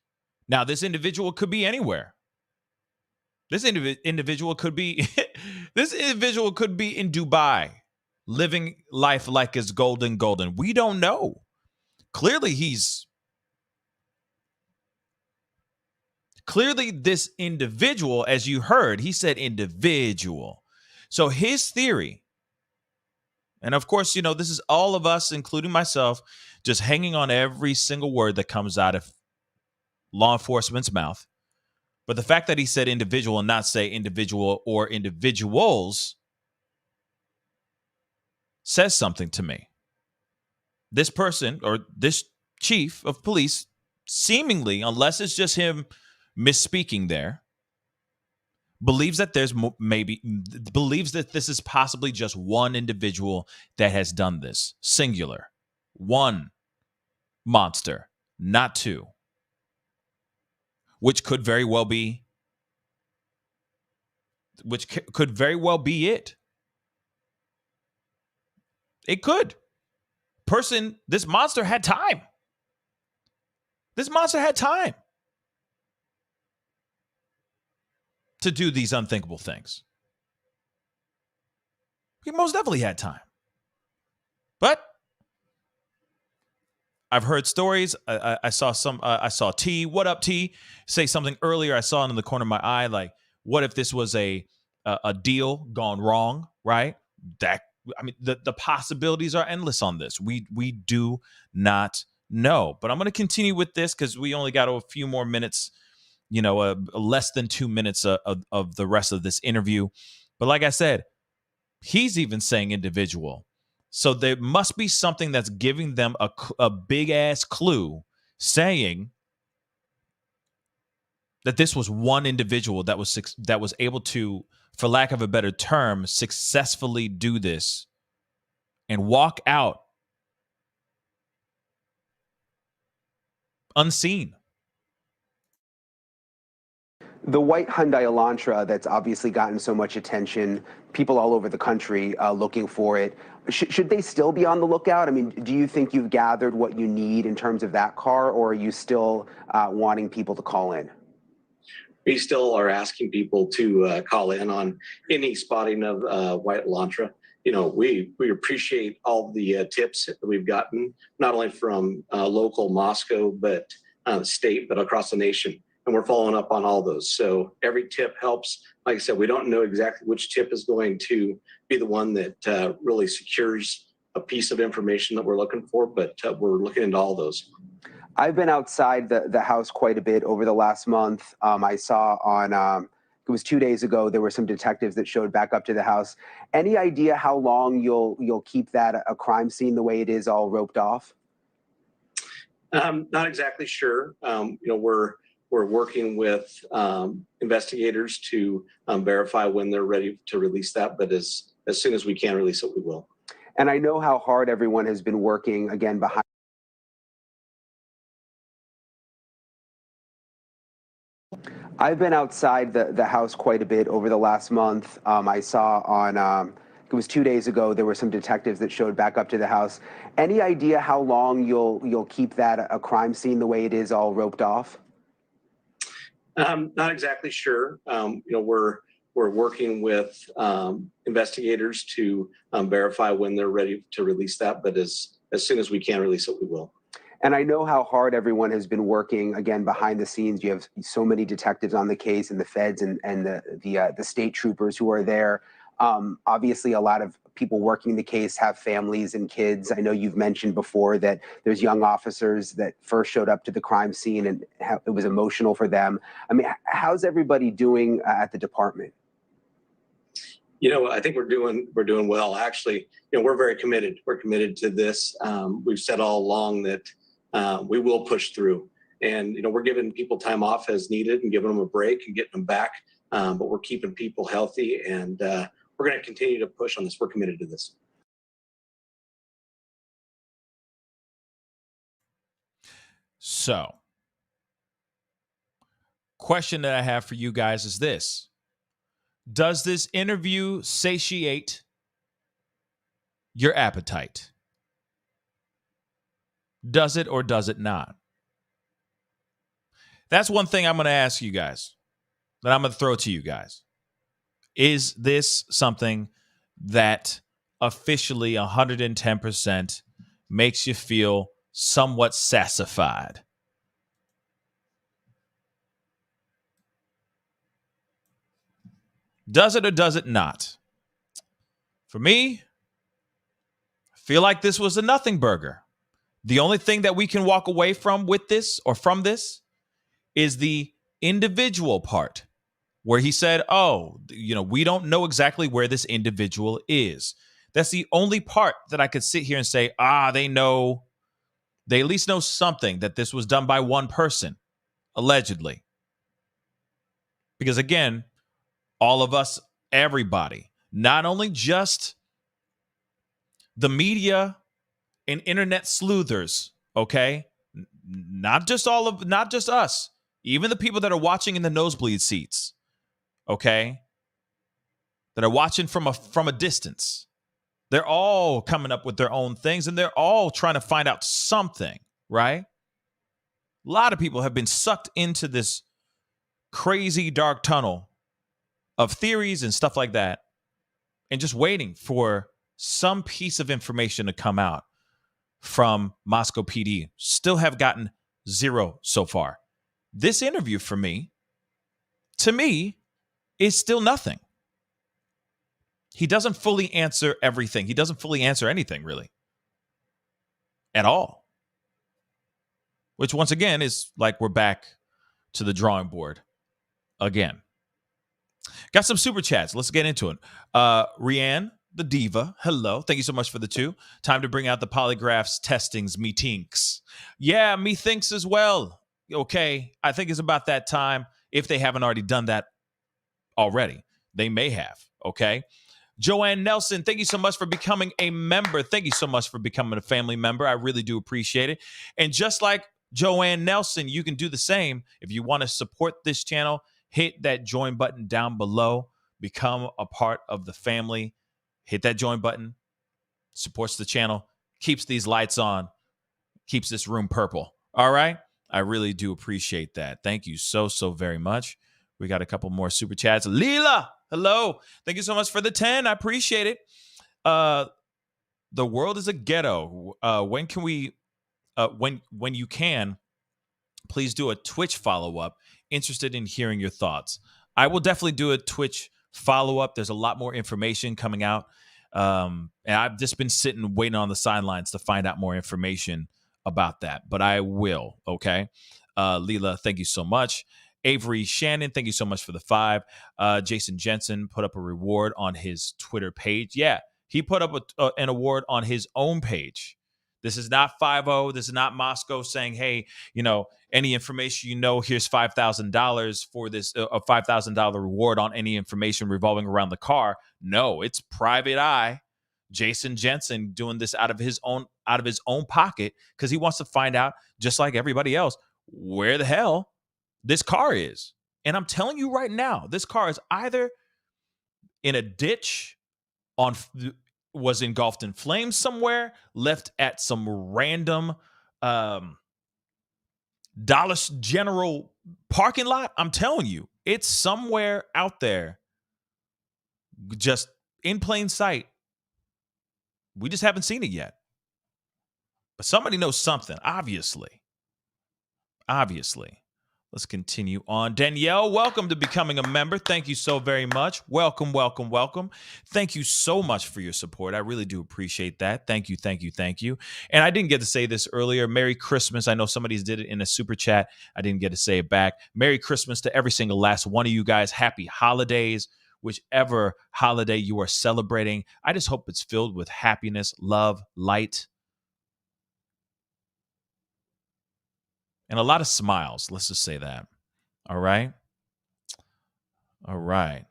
Now, this individual could be anywhere. This individual could be this individual could be in Dubai, living life like it's golden. We don't know. Clearly, this individual, as you heard, he said individual. So his theory, and of course, this is all of us, including myself, just hanging on every single word that comes out of law enforcement's mouth. But the fact that he said individual and not say individual or individuals says something to me. This person or this chief of police seemingly, unless it's just him misspeaking there, believes that believes that this is possibly just one individual that has done this. Singular. One monster, not two. Which could very well be it. It could. This monster had time. To do these unthinkable things. He most definitely had time. But I've heard stories. I saw T. What up, T? Say something earlier. I saw it in the corner of my eye. Like, what if this was a deal gone wrong? Right? The possibilities are endless on this. We do not know. But I'm going to continue with this because we only got a few more minutes. Less than 2 minutes of the rest of this interview. But like I said, he's even saying individual. So there must be something that's giving them a big ass clue saying that this was one individual that was able to, for lack of a better term, successfully do this and walk out unseen. The white Hyundai Elantra that's obviously gotten so much attention, people all over the country looking for it. Should they still be on the lookout? I mean, do you think you've gathered what you need in terms of that car, or are you still wanting people to call in? We still are asking people to call in on any spotting of white Elantra. We appreciate all the tips that we've gotten, not only from local Moscow, but state, but across the nation. And we're following up on all those. So every tip helps. Like I said, we don't know exactly which tip is going to be the one that really secures a piece of information that we're looking for, but we're looking into all those. I've been outside the house quite a bit over the last month. I saw on, it was 2 days ago, there were some detectives that showed back up to the house. Any idea how long you'll keep that a crime scene the way it is all roped off? Not exactly sure. We're working with investigators to verify when they're ready to release that, but as soon as we can release it, we will. And I know how hard everyone has been working, again, behind. I've been outside the house quite a bit over the last month. I saw on, it it was 2 days ago, there were some detectives that showed back up to the house. Any idea how long you'll keep that a crime scene the way it is, all roped off? Not exactly sure. We're working with investigators to verify when they're ready to release that, but as soon as we can release it, we will. And I know how hard everyone has been working, again, behind the scenes. You have so many detectives on the case, and the feds and the state troopers who are there. Obviously, a lot of people working the case have families and kids. I know you've mentioned before that there's young officers that first showed up to the crime scene, and it was emotional for them. I mean, how's everybody doing at the department? I think we're doing well. Actually, we're very committed. We're committed to this. We've said all along that we will push through, and we're giving people time off as needed and giving them a break and getting them back. But we're keeping people healthy, and we're going to continue to push on this. We're committed to this. So, question that I have for you guys is this. Does this interview satiate your appetite? Does it or does it not? That's one thing I'm going to ask you guys, that I'm going to throw to you guys. Is this something that officially 110% makes you feel somewhat sassified? Does it or does it not? For me, I feel like this was a nothing burger. The only thing that we can walk away from with this or from this is the individual part where he said, we don't know exactly where this individual is. That's the only part that I could sit here and say, they at least know something, that this was done by one person, allegedly. Because again, all of us, everybody, not only just the media and internet sleuthers, okay? Not just us, even the people that are watching in the nosebleed seats, okay? That are watching from a distance. They're all coming up with their own things, and they're all trying to find out something, right? A lot of people have been sucked into this crazy dark tunnel of theories and stuff like that, and just waiting for some piece of information to come out from Moscow PD. Still have gotten zero so far. This interview to me, is still nothing. He doesn't fully answer everything. He doesn't fully answer anything, really, at all. Which, once again, is like we're back to the drawing board again. Got some super chats. Let's get into it. Rianne, the diva, hello. Thank you so much for the 2. Time to bring out the polygraphs, testings, methinks. Yeah, methinks as well. Okay, I think it's about that time. If they haven't already done that already, they may have. Okay. Joanne Nelson, thank you so much for becoming a member. Thank you so much for becoming a family member. I really do appreciate it. And just like Joanne Nelson, you can do the same. If you want to support this channel, hit that join button down below. Become a part of the family. Hit that join button. Supports the channel. Keeps these lights on. Keeps this room purple. All right? I really do appreciate that. Thank you so very much. We got a couple more super chats. Leela, hello. Thank you so much for the 10. I appreciate it. The world is a ghetto. When can we, when you can, please do a Twitch follow-up. Interested in hearing your thoughts. I will definitely do a Twitch follow-up. There's a lot more information coming out. And I've just been sitting waiting on the sidelines to find out more information about that. But I will, okay? Leela, thank you so much. Avery Shannon, thank you so much for the 5. Jason Jensen put up a reward on his Twitter page. Yeah, he put up an award on his own page. This is not 5-0. This is not Moscow saying, hey, any information here's $5,000 for this, a $5,000 reward on any information revolving around the car. No, it's private eye. Jason Jensen doing this out of his own pocket because he wants to find out, just like everybody else, where the hell this car is. And I'm telling you right now, this car is either in a ditch on was engulfed in flames somewhere, left at some random Dollar General parking lot. I'm telling you, it's somewhere out there, just in plain sight. We just haven't seen it yet. But somebody knows something, obviously. Obviously. Let's continue on. Danielle, welcome to becoming a member. Thank you so very much. Welcome, welcome, welcome. Thank you so much for your support. I really do appreciate that. Thank you, thank you, thank you. And I didn't get to say this earlier. Merry Christmas. I know somebody did it in a super chat. I didn't get to say it back. Merry Christmas to every single last one of you guys. Happy holidays, whichever holiday you are celebrating. I just hope it's filled with happiness, love, light, and a lot of smiles. Let's just say that. All right. All right.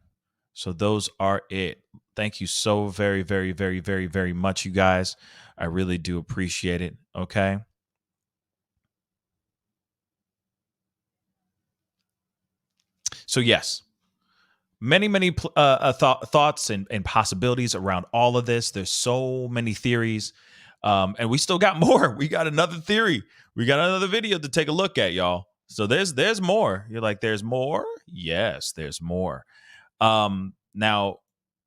So those are it. Thank you so very, very, very, very, very much, you guys. I really do appreciate it. Okay. So yes, many thoughts and possibilities around all of this. There's so many theories. And we still got more. We got another theory. We got another video to take a look at, y'all. So there's more. You're like, there's more? Yes, there's more. Now,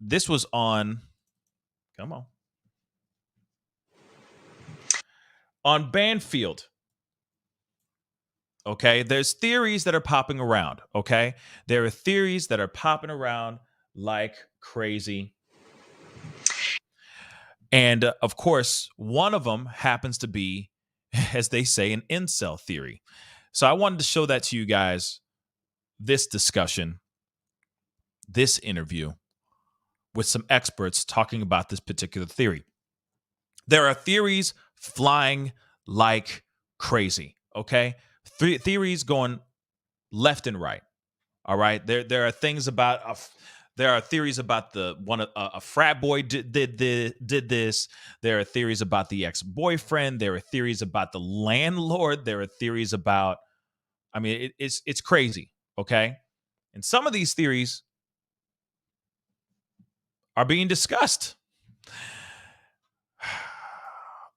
this was on, come on Banfield. Okay, there's theories that are popping around. Okay, there are theories that are popping around like crazy. And of course, one of them happens to be, as they say, an incel theory. So I wanted to show that to you guys, this discussion, this interview with some experts talking about this particular theory. There are theories flying like crazy, okay? Theories going left and right, all right? There are things about there are theories about a frat boy did this. There are theories about the ex-boyfriend. There are theories about the landlord. There are theories about, I mean, it's crazy, okay? And some of these theories are being discussed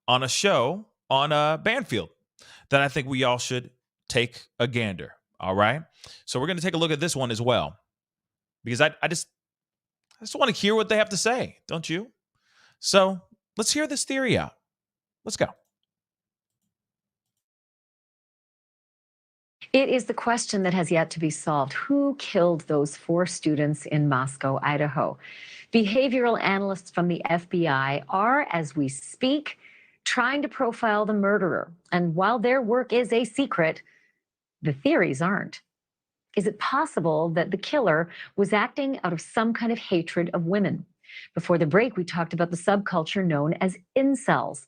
on a show on Banfield that I think we all should take a gander, all right? So we're going to take a look at this one as well, because I just want to hear what they have to say, don't you? So let's hear this theory out. Let's go. It is the question that has yet to be solved. Who killed those 4 students in Moscow, Idaho? Behavioral analysts from the FBI are, as we speak, trying to profile the murderer. And while their work is a secret, the theories aren't. Is it possible that the killer was acting out of some kind of hatred of women? Before the break, we talked about the subculture known as incels.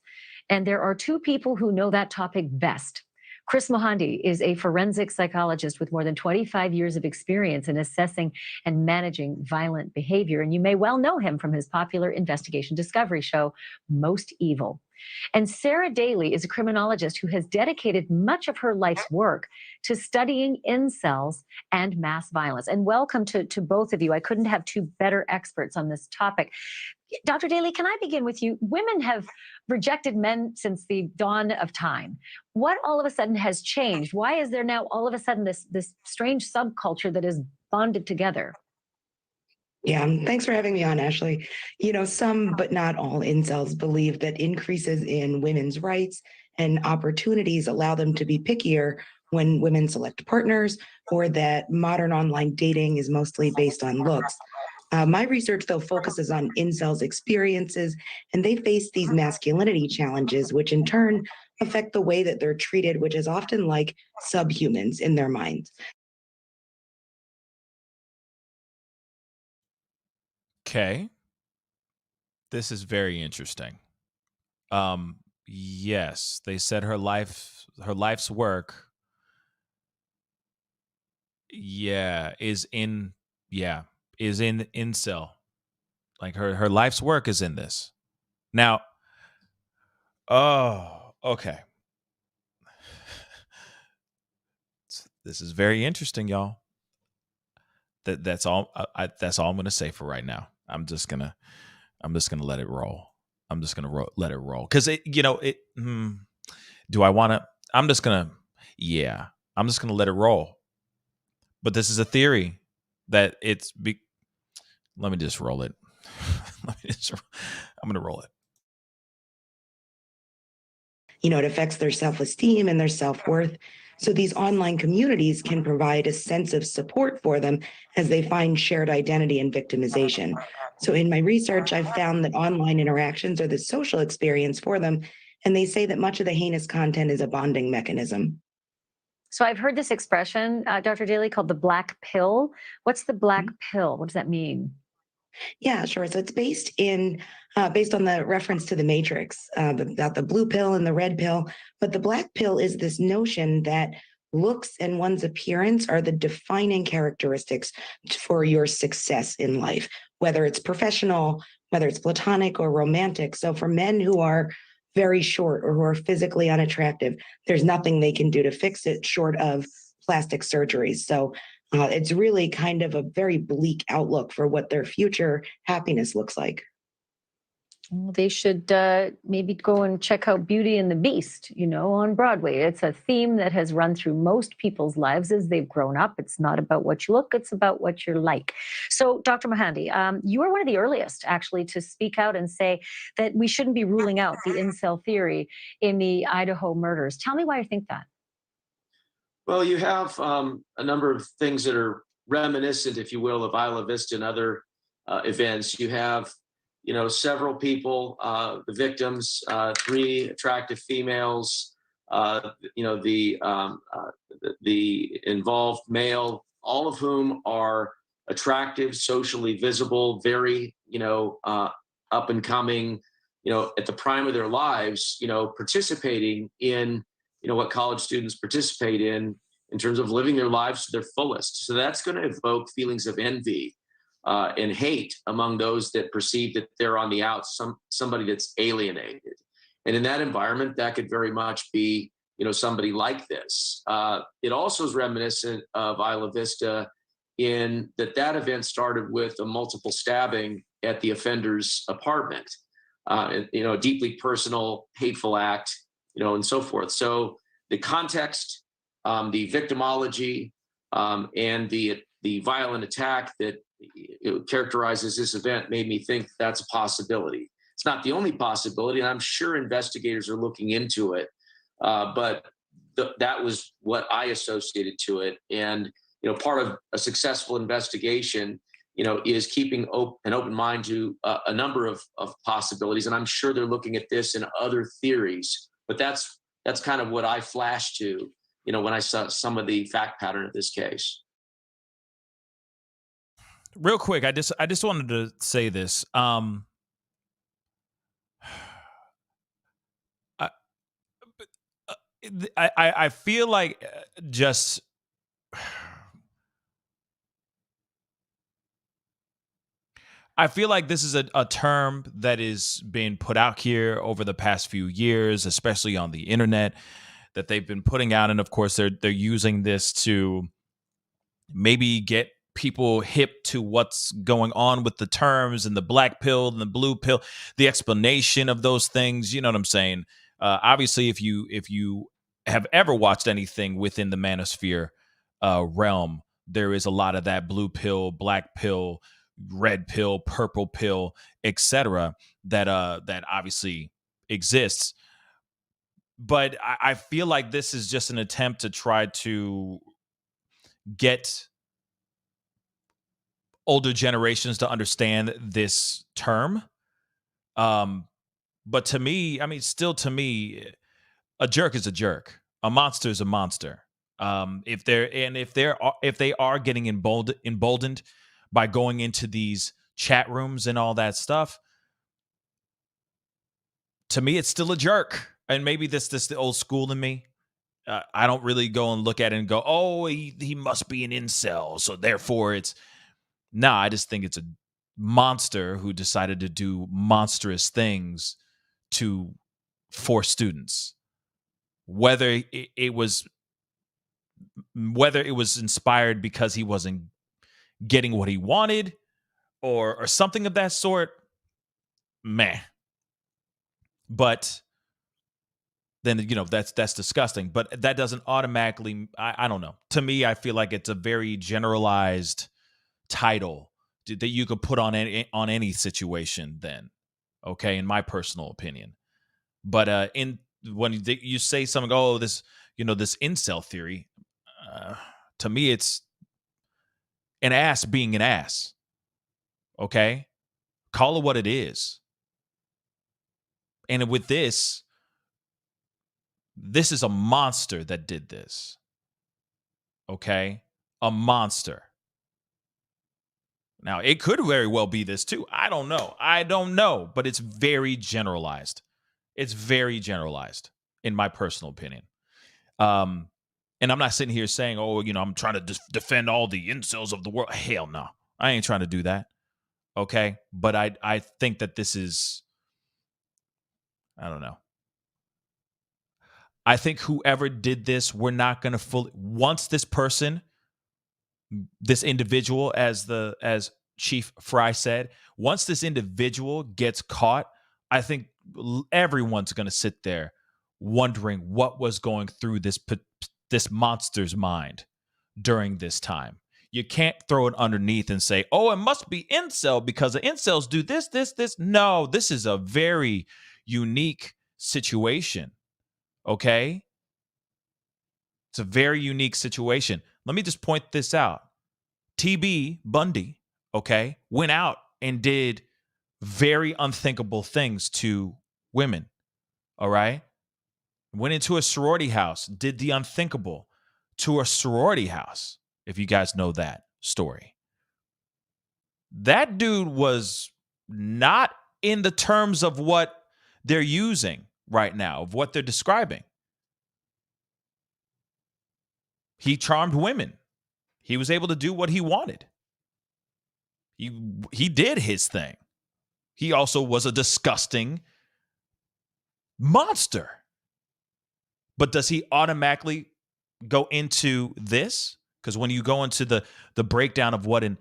And there are 2 people who know that topic best. Chris Mohandi is a forensic psychologist with more than 25 years of experience in assessing and managing violent behavior. And you may well know him from his popular investigation discovery show, Most Evil. And Sarah Daly is a criminologist who has dedicated much of her life's work to studying incels and mass violence. And welcome to both of you. I couldn't have 2 better experts on this topic. Dr. Daly, can I begin with you? Women have rejected men since the dawn of time. What all of a sudden has changed? Why is there now all of a sudden this strange subculture that is bonded together? Yeah, thanks for having me on, Ashley. You know, some, but not all incels believe that increases in women's rights and opportunities allow them to be pickier when women select partners, or that modern online dating is mostly based on looks. My research, though, focuses on incels' experiences, and they face these masculinity challenges, which in turn affect the way that they're treated, which is often like subhumans in their minds. Okay. This is very interesting. Yes, they said her life's work, is in incel. Like her life's work is in this. Now, oh, okay. This is very interesting, y'all. That's all I'm going to say for right now. I'm just going to I'm just gonna let it roll. I'm just gonna let it roll because do I want to? I'm just gonna let it roll. But this is a theory that let me just roll it. I'm gonna roll it. It affects their self-esteem and their self-worth. So these online communities can provide a sense of support for them as they find shared identity and victimization. So in my research, I've found that online interactions are the social experience for them, and they say that much of the heinous content is a bonding mechanism. So I've heard this expression, Dr. Daly, called the black pill. What's the black pill? What does that mean? Yeah, sure. So it's based on the reference to the Matrix, about the blue pill and the red pill. But the black pill is this notion that looks and one's appearance are the defining characteristics for your success in life, whether it's professional, whether it's platonic or romantic. So for men who are very short or who are physically unattractive, there's nothing they can do to fix it short of plastic surgeries. So it's really kind of a very bleak outlook for what their future happiness looks like. Well, they should maybe go and check out Beauty and the Beast, on Broadway. It's a theme that has run through most people's lives as they've grown up. It's not about what you look, it's about what you're like. So, Dr. Mohandy, you were one of the earliest, actually, to speak out and say that we shouldn't be ruling out the incel theory in the Idaho murders. Tell me why you think that. Well, you have a number of things that are reminiscent, if you will, of Isla Vista and other events. You have, several people, the victims, 3 attractive females, the involved male, all of whom are attractive, socially visible, very, up and coming, at the prime of their lives, participating in what college students participate in terms of living their lives to their fullest. So that's going to evoke feelings of envy and hate among those that perceive that they're on the outs, somebody that's alienated. And in that environment, that could very much be, somebody like this. It also is reminiscent of Isla Vista in that event started with a multiple stabbing at the offender's apartment, a deeply personal, hateful act, and so forth. So the context, the victimology, and the violent attack that characterizes this event made me think that's a possibility. It's not the only possibility, and I'm sure investigators are looking into it. But that was what I associated to it. And part of a successful investigation, is keeping an open mind to a number of possibilities. And I'm sure they're looking at this and other theories. But that's kind of what I flashed to, when I saw some of the fact pattern of this case. Real quick, I just wanted to say this. I feel like just I feel like this is a term that is being put out here over the past few years, especially on the internet, that they've been putting out, and of course they're using this to maybe get people hip to what's going on with the terms and the black pill and the blue pill, the explanation of those things. You know what I'm saying? Obviously, if you have ever watched anything within the manosphere realm, there is a lot of that blue pill, black pill, red pill, purple pill, etc. that obviously exists. But I feel like this is just an attempt to try to get older generations to understand this term. But to me, still to me, a jerk is a jerk. A monster is a monster. If they are getting emboldened by going into these chat rooms and all that stuff, to me, it's still a jerk. And maybe this the old school in me. I don't really go and look at it and go, oh, he must be an incel, so therefore it's. No, I just think it's a monster who decided to do monstrous things for students. Whether it was inspired because he wasn't getting what he wanted or something of that sort, meh. But then, that's disgusting. But that doesn't automatically, I don't know. To me, I feel like it's a very generalized title that you could put on any situation then. Okay, in my personal opinion. But when you say something, oh, this incel theory, to me, it's an ass being an ass. Okay, call it what it is. And with this is a monster that did this. Okay, a monster. Now, it could very well be this too. I don't know, but it's very generalized. It's very generalized, in my personal opinion. And I'm not sitting here saying, oh, I'm trying to defend all the incels of the world. Hell no. I ain't trying to do that. Okay? But I think that this is, I don't know. I think whoever did this, we're not going to fully, once this person, this individual, as Chief Fry said, once this individual gets caught, I think everyone's going to sit there wondering what was going through this monster's mind during this time. You can't throw it underneath and say, oh, it must be incel because the incels do this. No, this is a very unique situation. Okay? It's a very unique situation. Let me just point this out. TB Bundy, okay, went out and did very unthinkable things to women. All right? Went into a sorority house, did the unthinkable to a sorority house, if you guys know that story. That dude was not in the terms of what they're using right now, of what they're describing. He charmed women. He was able to do what he wanted. He did his thing. He also was a disgusting monster. But does he automatically go into this? Because when you go into the breakdown of what an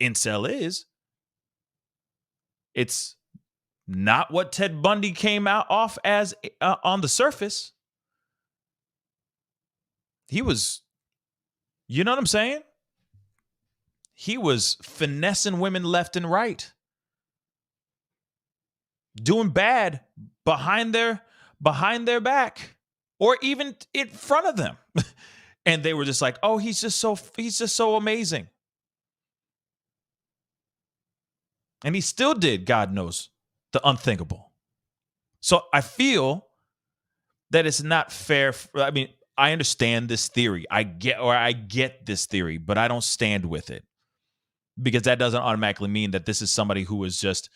incel is, it's not what Ted Bundy came out off as on the surface. He was, you know what I'm saying? He was finessing women left and right, doing bad behind their back, or even in front of them. And they were just like, oh, he's just so amazing. And he still did, God knows, the unthinkable. So I feel that it's not fair. I mean, I understand this theory. I get this theory, but I don't stand with it. Because that doesn't automatically mean that this is somebody who was just,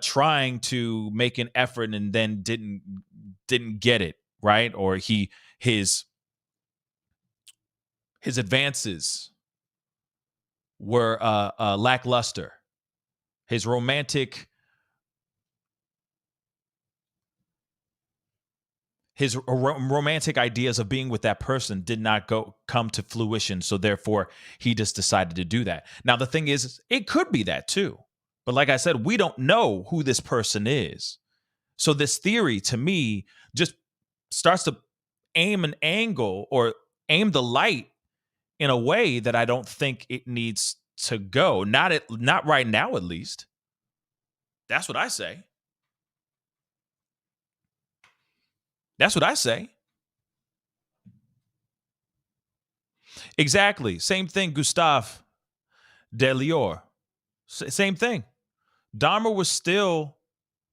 trying to make an effort and then didn't get it, right? Or his advances were lackluster. His romantic ideas of being with that person did not come to fruition. So therefore, he just decided to do that. Now, the thing is, it could be that too. But like I said, we don't know who this person is. So this theory, to me, just starts to aim an angle or aim the light in a way that I don't think it needs to go. Not right now, at least. That's what I say. That's what I say. Exactly. Same thing, Gustave Dahlinger. Same thing. Dahmer was still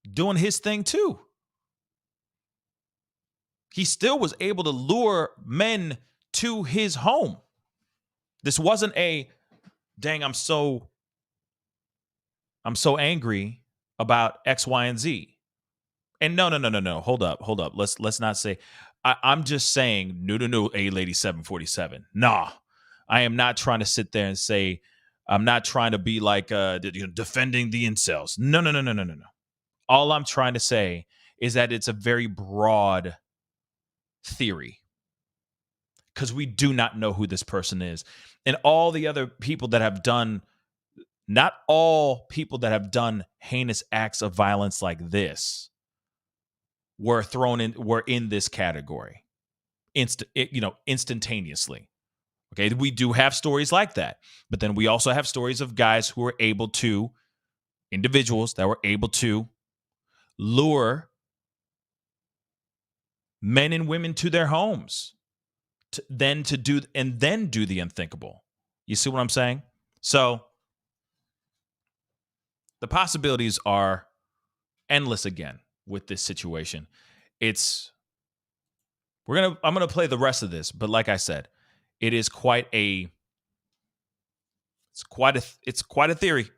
doing his thing too. He still was able to lure men to his home. This wasn't a, dang, I'm so angry about X, Y, and Z. And no. Hold up. Let's not say. I'm just saying no, A Lady 747. Nah, I am not trying to sit there and say, I'm not trying to be like defending the incels. No. All I'm trying to say is that it's a very broad theory because we do not know who this person is. And all the other people that have done not all people that have done heinous acts of violence like this were in this category instantaneously. Okay, we do have stories like that, but then we also have stories of guys who were able to, individuals that were able to lure men and women to their homes, then do the unthinkable. You see what I'm saying? So the possibilities are endless again with this situation. I'm gonna play the rest of this, but like I said, it is quite a theory.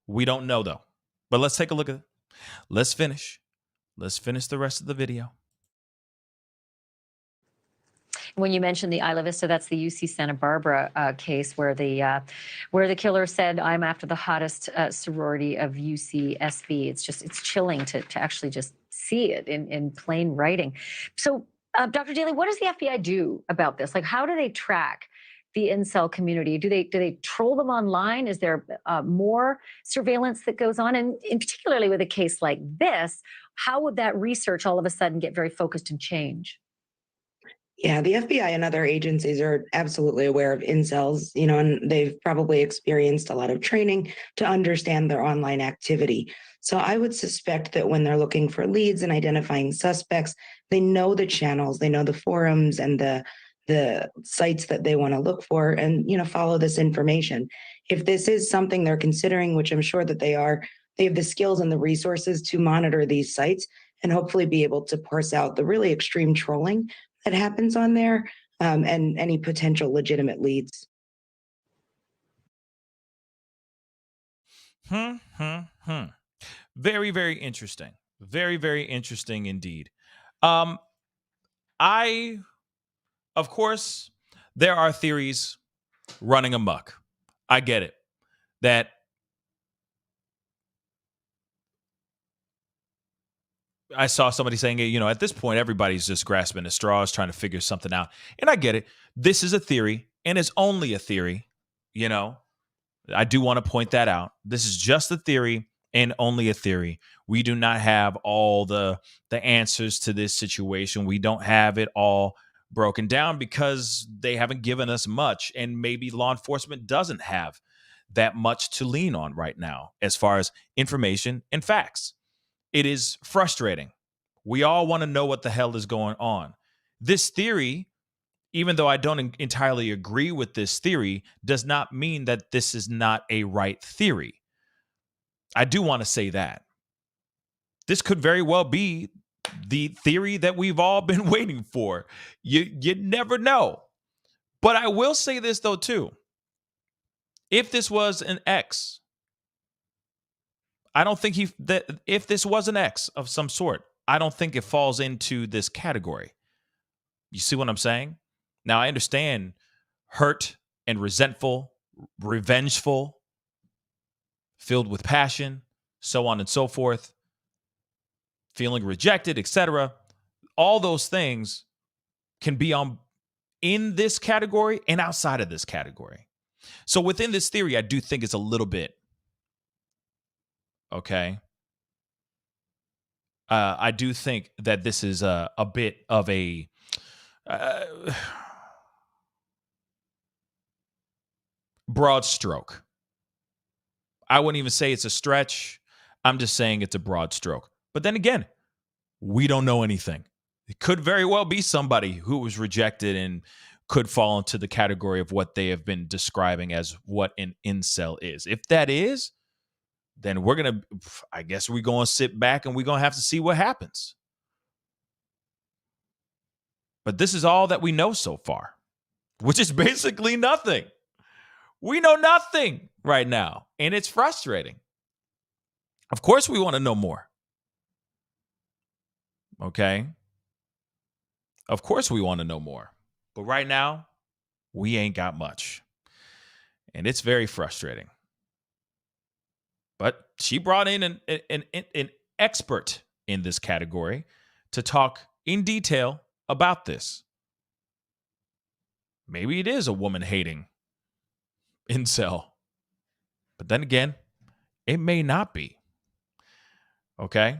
We don't know though. But let's take a look at it. Let's finish the rest of the video. When you mentioned the Isla Vista, that's the UC Santa Barbara case where the killer said, "I'm after the hottest sorority of UCSB." It's chilling to actually just see it in plain writing. So, Dr. Daly, what does the FBI do about this? Like, how do they track the incel community? Do they troll them online? Is there more surveillance that goes on? And particularly with a case like this, how would that research all of a sudden get very focused and change? Yeah, the FBI and other agencies are absolutely aware of incels, and they've probably experienced a lot of training to understand their online activity. So I would suspect that when they're looking for leads and identifying suspects, they know the channels, they know the forums and the sites that they want to look for and, follow this information. If this is something they're considering, which I'm sure that they are, they have the skills and the resources to monitor these sites and hopefully be able to parse out the really extreme trolling that happens on there, and any potential legitimate leads. Very, very interesting. Very, very interesting indeed. Of course, there are theories running amok. I get it. That I saw somebody saying, at this point, everybody's just grasping at straws, trying to figure something out. And I get it. This is a theory, and it's only a theory. I do want to point that out. This is just a theory and only a theory. We do not have all the answers to this situation. We don't have it all broken down because they haven't given us much, and maybe law enforcement doesn't have that much to lean on right now as far as information and facts. It is frustrating. We all want to know what the hell is going on. This theory, even though I don't entirely agree with this theory, does not mean that this is not a right theory. I do want to say that. This could very well be the theory that we've all been waiting for. You never know. But I will say this, though, too. If this was an ex, I don't think if this was an ex of some sort, I don't think it falls into this category. You see what I'm saying? Now, I understand hurt and resentful, revengeful, filled with passion, so on and so forth, feeling rejected, etc. All those things can be in this category and outside of this category. So within this theory, I do think it's a little bit, okay? I do think that this is a bit of a broad stroke. I wouldn't even say it's a stretch. I'm just saying it's a broad stroke. But then again, we don't know anything. It could very well be somebody who was rejected and could fall into the category of what they have been describing as what an incel is. If that is, then we're going to sit back and we're going to have to see what happens. But this is all that we know so far, which is basically nothing. We know nothing right now, and it's frustrating. Of course, we want to know more. Okay? Of course, we want to know more. But right now, we ain't got much. And it's very frustrating. But she brought in an expert in this category to talk in detail about this. Maybe it is a woman-hating incel. But then again, it may not be. Okay.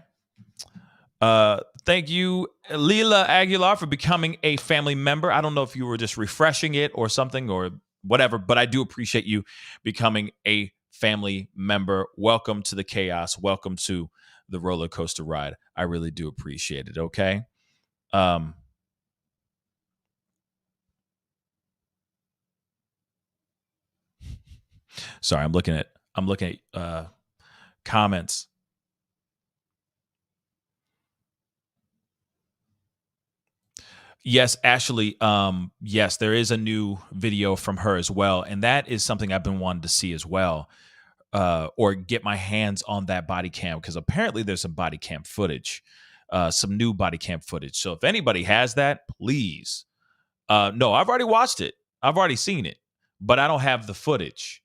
Thank you, Leela Aguilar, for becoming a family member. I don't know if you were just refreshing it or something or whatever, but I do appreciate you becoming a family member. Welcome to the chaos. Welcome to the roller coaster ride. I really do appreciate it. Okay. Sorry, I'm looking at comments. Yes, Ashley. Yes, there is a new video from her as well, and that is something I've been wanting to see as well, or get my hands on that body cam, because apparently there's some body cam footage, some new body cam footage. So if anybody has that, please. No, I've already watched it. I've already seen it, but I don't have the footage.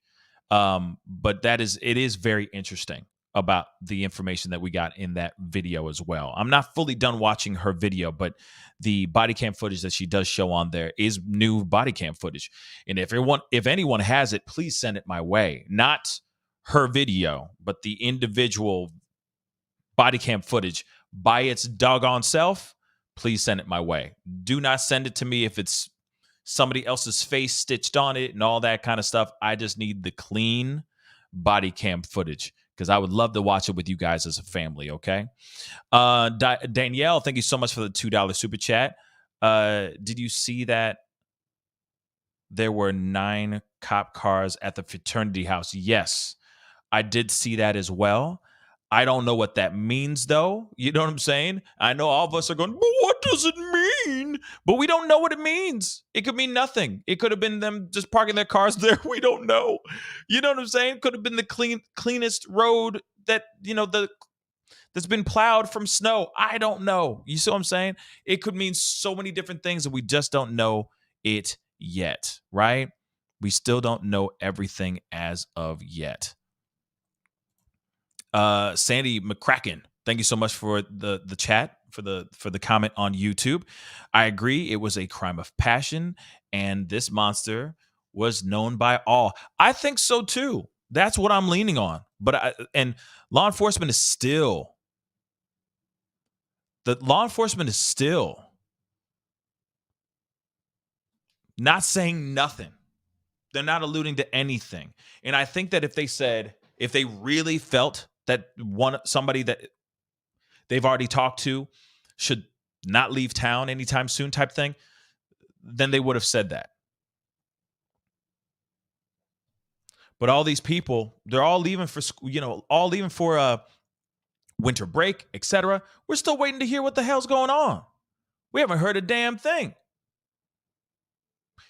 But it is very interesting about the information that we got in that video as well. I'm not fully done watching her video, but the body cam footage that she does show on there is new body cam footage. And if anyone has it, please send it my way. Not her video, but the individual body cam footage by its doggone self. Please send it my way. Do not send it to me if it's somebody else's face stitched on it and all that kind of stuff. I just need the clean body cam footage, because I would love to watch it with you guys as a family. Okay. Danielle, thank you so much for the $2 super chat. Did you see that there were 9 cop cars at the fraternity house? Yes, I did see that as well. I don't know what that means, though. You know what I'm saying? I know all of us are going, but what does it mean? But we don't know what it means. It could mean nothing. It could have been them just parking their cars there. We don't know. You know what I'm saying? Could have been the cleanest road that, that's been plowed from snow. I don't know. You see what I'm saying? It could mean so many different things, and we just don't know it yet, right? We still don't know everything as of yet. Sandy McCracken, thank you so much for the chat, for the comment on YouTube. I agree, it was a crime of passion, and this monster was known by all. I think so too. That's what I'm leaning on. But law enforcement is still not saying nothing. They're not alluding to anything. And I think that if they really felt that somebody that they've already talked to should not leave town anytime soon type thing, then they would have said that. But all these people, they're all leaving for winter break, etc. We're still waiting to hear what the hell's going on. We haven't heard a damn thing.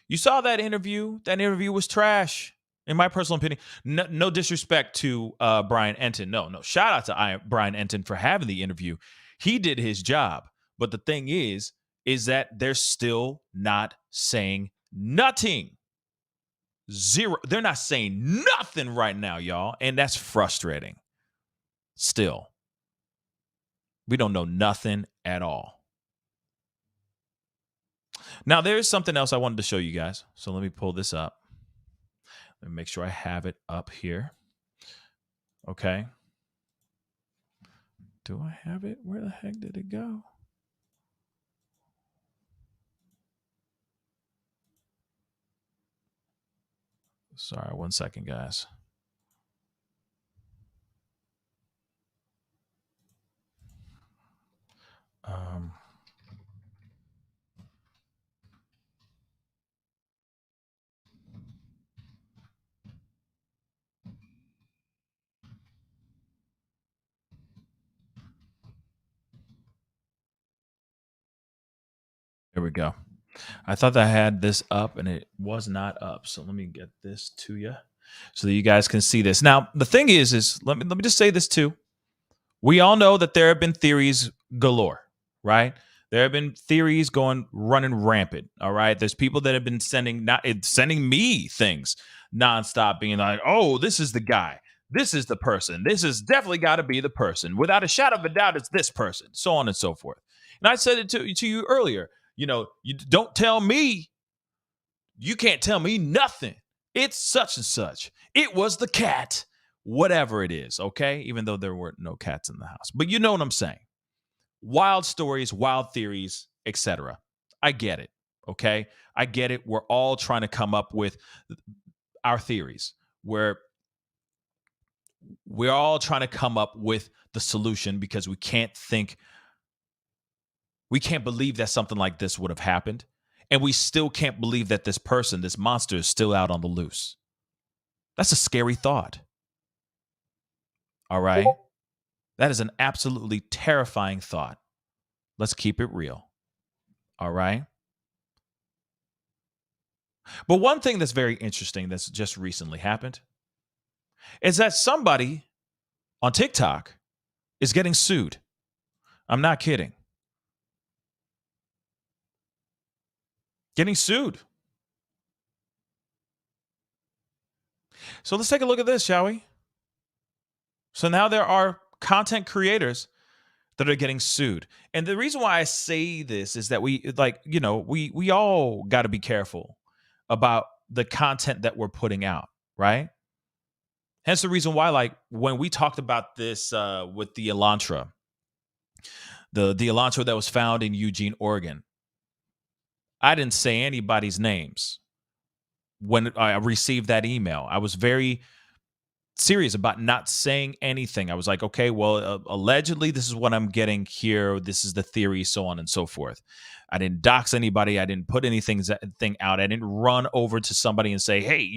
You saw that interview. That interview was trash, in my personal opinion. No disrespect to Brian Enton. No. Shout out to Brian Enton for having the interview. He did his job. But the thing is that they're still not saying nothing. Zero. They're not saying nothing right now, y'all. And that's frustrating. Still. We don't know nothing at all. Now, there's something else I wanted to show you guys. So let me pull this up. Let me make sure I have it up here. Okay. Do I have it? Where the heck did it go? Sorry, 1 second, guys. There we go. I thought I had this up and it was not up. So let me get this to you so that you guys can see this. Now, the thing is let me just say this too. We all know that there have been theories galore, right? There have been theories running rampant. All right. There's people that have been sending me things nonstop, being like, oh, this is the guy. This is the person. This has definitely got to be the person. Without a shadow of a doubt, it's this person, so on and so forth. And I said it to you earlier. You don't tell me. You can't tell me nothing. It's such and such. It was the cat. whatever it is, okay? Even though there were no cats in the house. But you know what I'm saying. Wild stories, wild theories, etc. I get it, okay? I get it. We're all trying to come up with our theories. We're all trying to come up with the solution because we can't believe that something like this would have happened. And we still can't believe that this person, this monster, is still out on the loose. That's a scary thought. All right? That is an absolutely terrifying thought. Let's keep it real. All right? But one thing that's very interesting that's just recently happened is that somebody on TikTok is getting sued. I'm not kidding. Getting sued. So let's take a look at this, shall we? So now there are content creators that are getting sued. And the reason why I say this is that we all got to be careful about the content that we're putting out, right? Hence the reason why, like, when we talked about this with the Elantra, the Elantra that was found in Eugene, Oregon, I didn't say anybody's names when I received that email. I was very serious about not saying anything. I was like, okay, well, allegedly, this is what I'm getting here. This is the theory, so on and so forth. I didn't dox anybody. I didn't put anything out. I didn't run over to somebody and say, hey,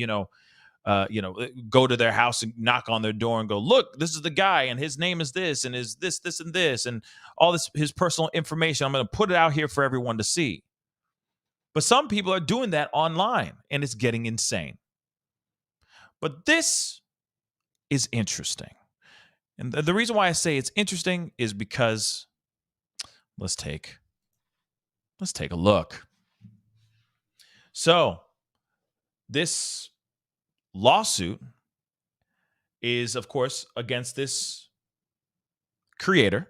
go to their house and knock on their door and go, look, this is the guy and his name is this and is this, this, and this, and all this, his personal information. I'm going to put it out here for everyone to see. But some people are doing that online and it's getting insane. But this is interesting. And the reason why I say it's interesting is because let's take a look. So this lawsuit is, of course, against this creator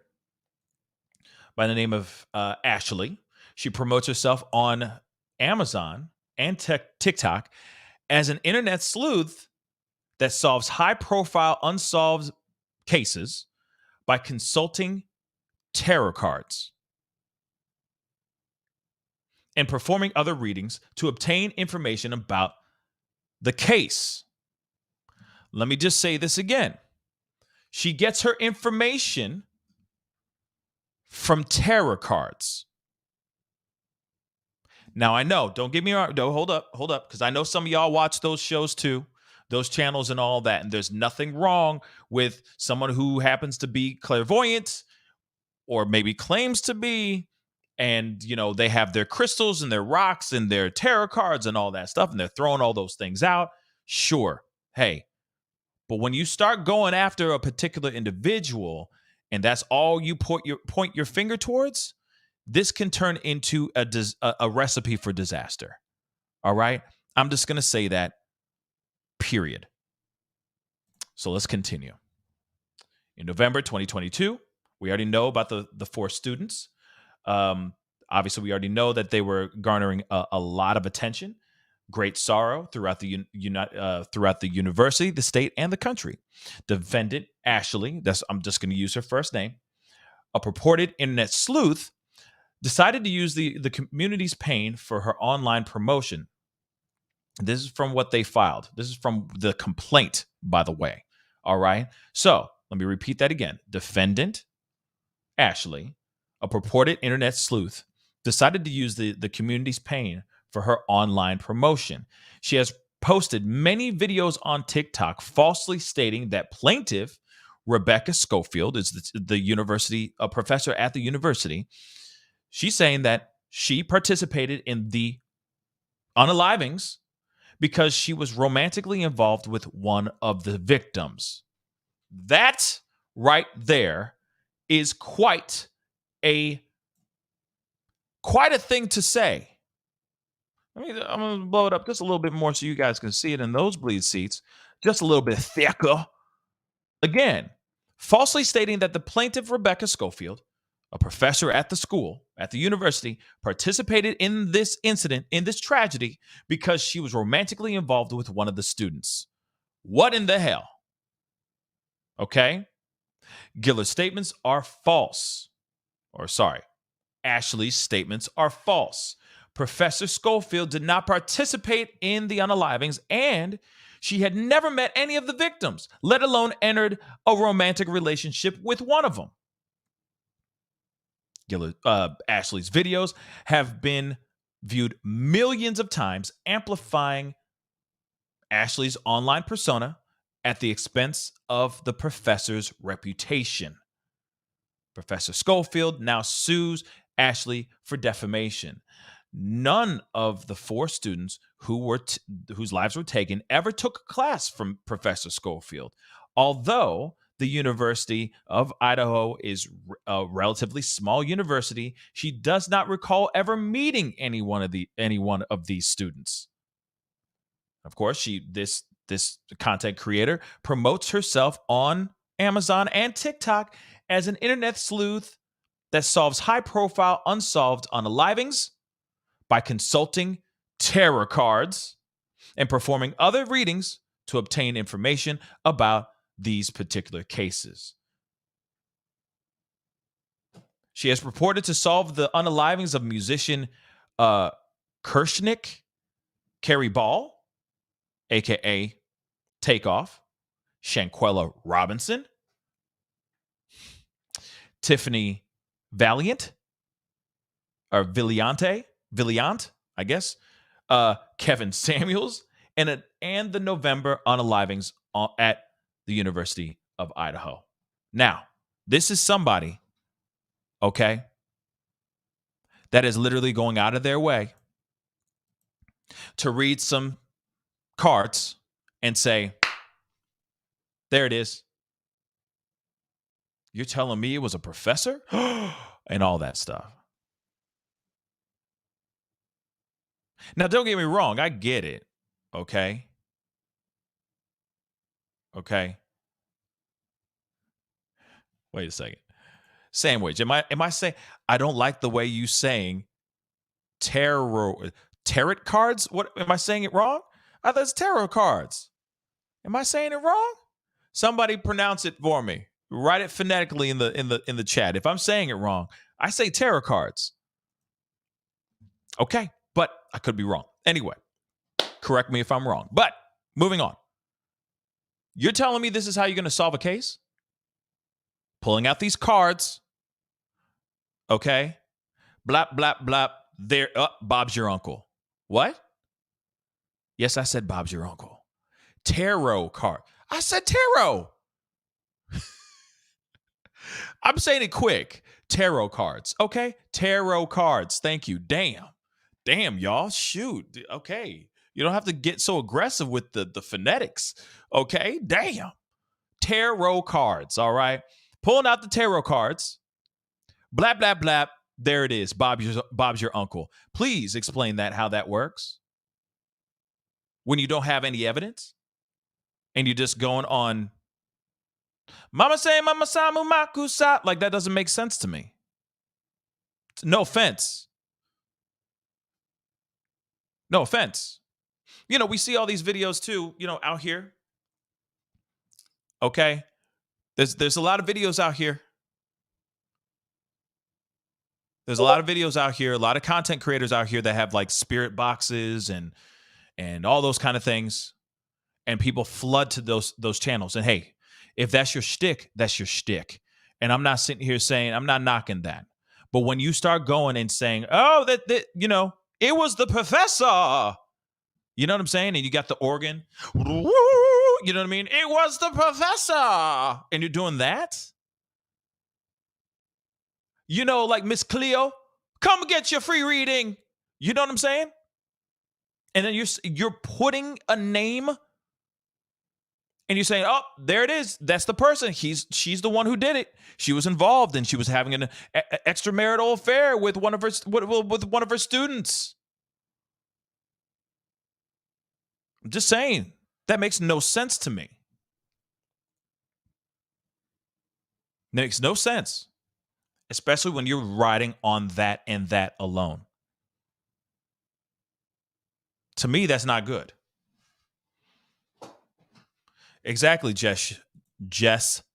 by the name of Ashley. She promotes herself on Amazon and TikTok as an internet sleuth that solves high-profile unsolved cases by consulting tarot cards and performing other readings to obtain information about the case. Let me just say this again. She gets her information from tarot cards. Now, I know, don't get me wrong. No, hold up, because I know some of y'all watch those shows too, those channels and all that, and there's nothing wrong with someone who happens to be clairvoyant or maybe claims to be, and, they have their crystals and their rocks and their tarot cards and all that stuff, and they're throwing all those things out. Sure. Hey, but when you start going after a particular individual and that's all you point your finger towards, this can turn into a recipe for disaster. All right? I'm just going to say that, period. So let's continue. In November 2022, we already know about the 4 students. Obviously, we already know that they were garnering a lot of attention, great sorrow throughout the university, the state, and the country. Defendant Ashley, I'm just going to use her first name, a purported internet sleuth, decided to use the community's pain for her online promotion. This is from what they filed. This is from the complaint, by the way. All right. So let me repeat that again. Defendant Ashley, a purported internet sleuth, decided to use the community's pain for her online promotion. She has posted many videos on TikTok falsely stating that plaintiff Rebecca Schofield is a professor at the university. She's saying that she participated in the unalivings because she was romantically involved with one of the victims. That right there is quite a thing to say. I'm going to blow it up just a little bit more so you guys can see it in those bleed seats, just a little bit thicker. Again, falsely stating that the plaintiff, Rebecca Schofield, a professor at the university, participated in this incident, in this tragedy, because she was romantically involved with one of the students. What in the hell? Okay? Giller's statements are false. Or sorry, Ashley's statements are false. Professor Schofield did not participate in the unalivings, and she had never met any of the victims, let alone entered a romantic relationship with one of them. Ashley's videos have been viewed millions of times, amplifying Ashley's online persona at the expense of the professor's reputation. Professor Schofield now sues Ashley for defamation. None of the 4 students whose lives were taken ever took a class from Professor Schofield. Although the University of Idaho is a relatively small university, she does not recall ever meeting any one of these students. Of course, this content creator promotes herself on Amazon and TikTok as an internet sleuth that solves high-profile unsolved unalivings by consulting tarot cards and performing other readings to obtain information about these particular cases. She has purported to solve the unalivings of musician Kirshnick Carrie Ball, aka Takeoff, Shanquella Robinson, Tiffany Valiant, or Villiant, I guess, Kevin Samuels, and the November unalivings at the University of Idaho. Now, this is somebody, okay, that is literally going out of their way to read some cards and say, there it is. You're telling me it was a professor? And all that stuff. Now, don't get me wrong. I get it. Okay. Okay. Wait a second. Sandwich. Am I saying I don't like the way you saying tarot cards? What am I saying it wrong? I thought it's tarot cards. Am I saying it wrong? Somebody pronounce it for me. Write it phonetically in the chat. If I'm saying it wrong, I say tarot cards. Okay, but I could be wrong. Anyway, correct me if I'm wrong. But moving on. You're telling me this is how you're going to solve a case? Pulling out these cards. Okay. Blap, blap, blap. There. Bob's your uncle. What? Yes, I said Bob's your uncle. Tarot card. I said tarot. I'm saying it quick. Tarot cards. Okay. Tarot cards. Thank you. Damn, y'all. Shoot. Okay. You don't have to get so aggressive with the phonetics. Okay. Damn. Tarot cards. All right. Pulling out the tarot cards. Blap, blap, blap. There it is. Bob's your uncle. Please explain how that works. When you don't have any evidence and you're just going on Mama say Mama Samu Makusa, like that doesn't make sense to me. No offense. No offense. You know, we see all these videos too, you know, out here. Okay. There's a lot of videos out here. There's a lot of videos out here, a lot of content creators out here that have like spirit boxes and all those kind of things. And people flood to those channels. And hey, if that's your shtick, that's your shtick. And I'm not sitting here saying, I'm not knocking that. But when you start going and saying, oh, that you know, it was the professor. You know what I'm saying? And you got the organ. You know what I mean? It was the professor. And you're doing that? You know, like Miss Cleo, come get your free reading. You know what I'm saying? And then you're putting a name and you're saying, oh, there it is. That's the person. She's the one who did it. She was involved and she was having an extramarital affair with one of her students. I'm just saying, that makes no sense to me. Makes no sense, especially when you're riding on that and that alone. To me, that's not good. Exactly, Jess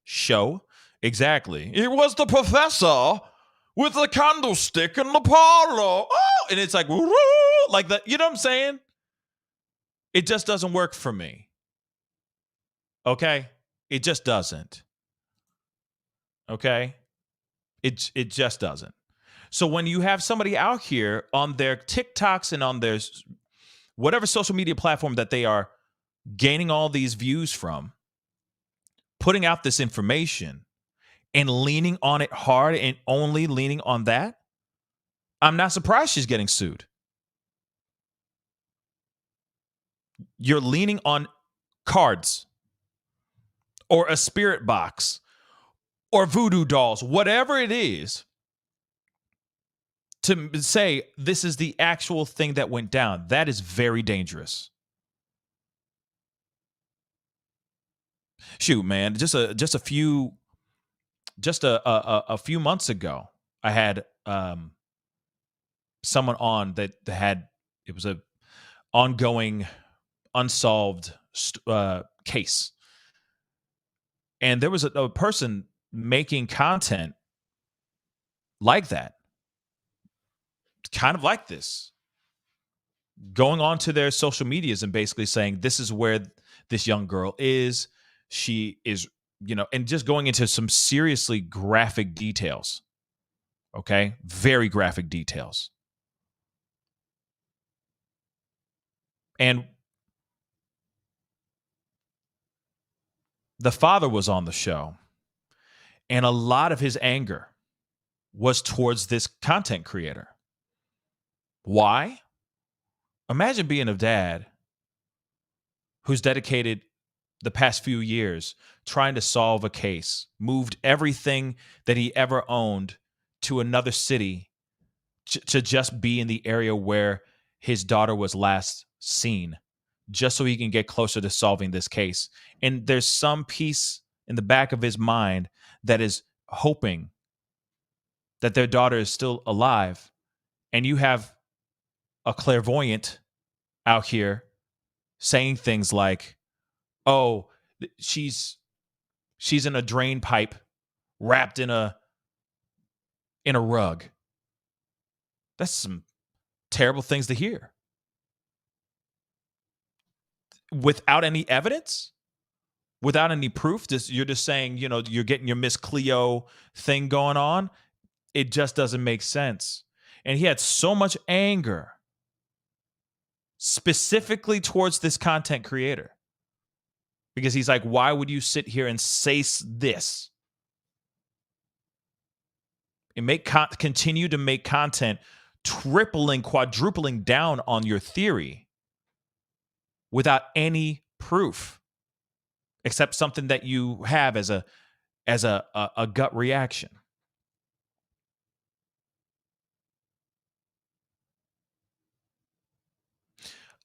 show. Exactly. It was the professor with the candlestick in the parlor. Oh, and it's like, woo, like that. You know what I'm saying? It just doesn't work for me. Okay? It just doesn't. Okay? It just doesn't. So when you have somebody out here on their TikToks and on their whatever social media platform that they are gaining all these views from, putting out this information and leaning on it hard and only leaning on that, I'm not surprised she's getting sued. You're leaning on cards or a spirit box or voodoo dolls, whatever it is, to say this is the actual thing that went down. That is very dangerous. Shoot, man, just a few months ago, I had someone on that had, it was a ongoing unsolved case, and there was a person making content like that, kind of like this, going on to their social medias and basically saying, this is where this young girl is. She is, and just going into some seriously graphic details. Okay? Very graphic details. And the father was on the show, and a lot of his anger was towards this content creator. Why? Imagine being a dad who's dedicated the past few years trying to solve a case, moved everything that he ever owned to another city to just be in the area where his daughter was last seen, just so he can get closer to solving this case. And there's some piece in the back of his mind that is hoping that their daughter is still alive. And you have a clairvoyant out here saying things like, oh, she's in a drain pipe wrapped in a rug. That's some terrible things to hear. Without any evidence, without any proof, you're just saying, you're getting your Miss Cleo thing going on. It just doesn't make sense. And he had so much anger specifically towards this content creator, because he's like, why would you sit here and say this and continue to make content tripling, quadrupling down on your theory without any proof except something that you have as a gut reaction?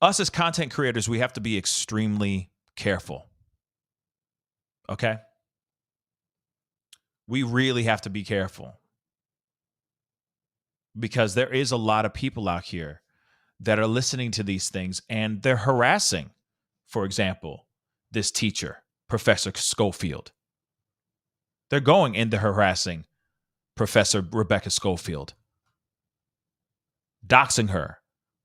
Us as content creators, we have to be extremely careful. Okay? We really have to be careful, because there is a lot of people out here that are listening to these things and they're harassing, for example, this teacher, Professor Schofield. They're going into harassing Professor Rebecca Schofield, doxing her,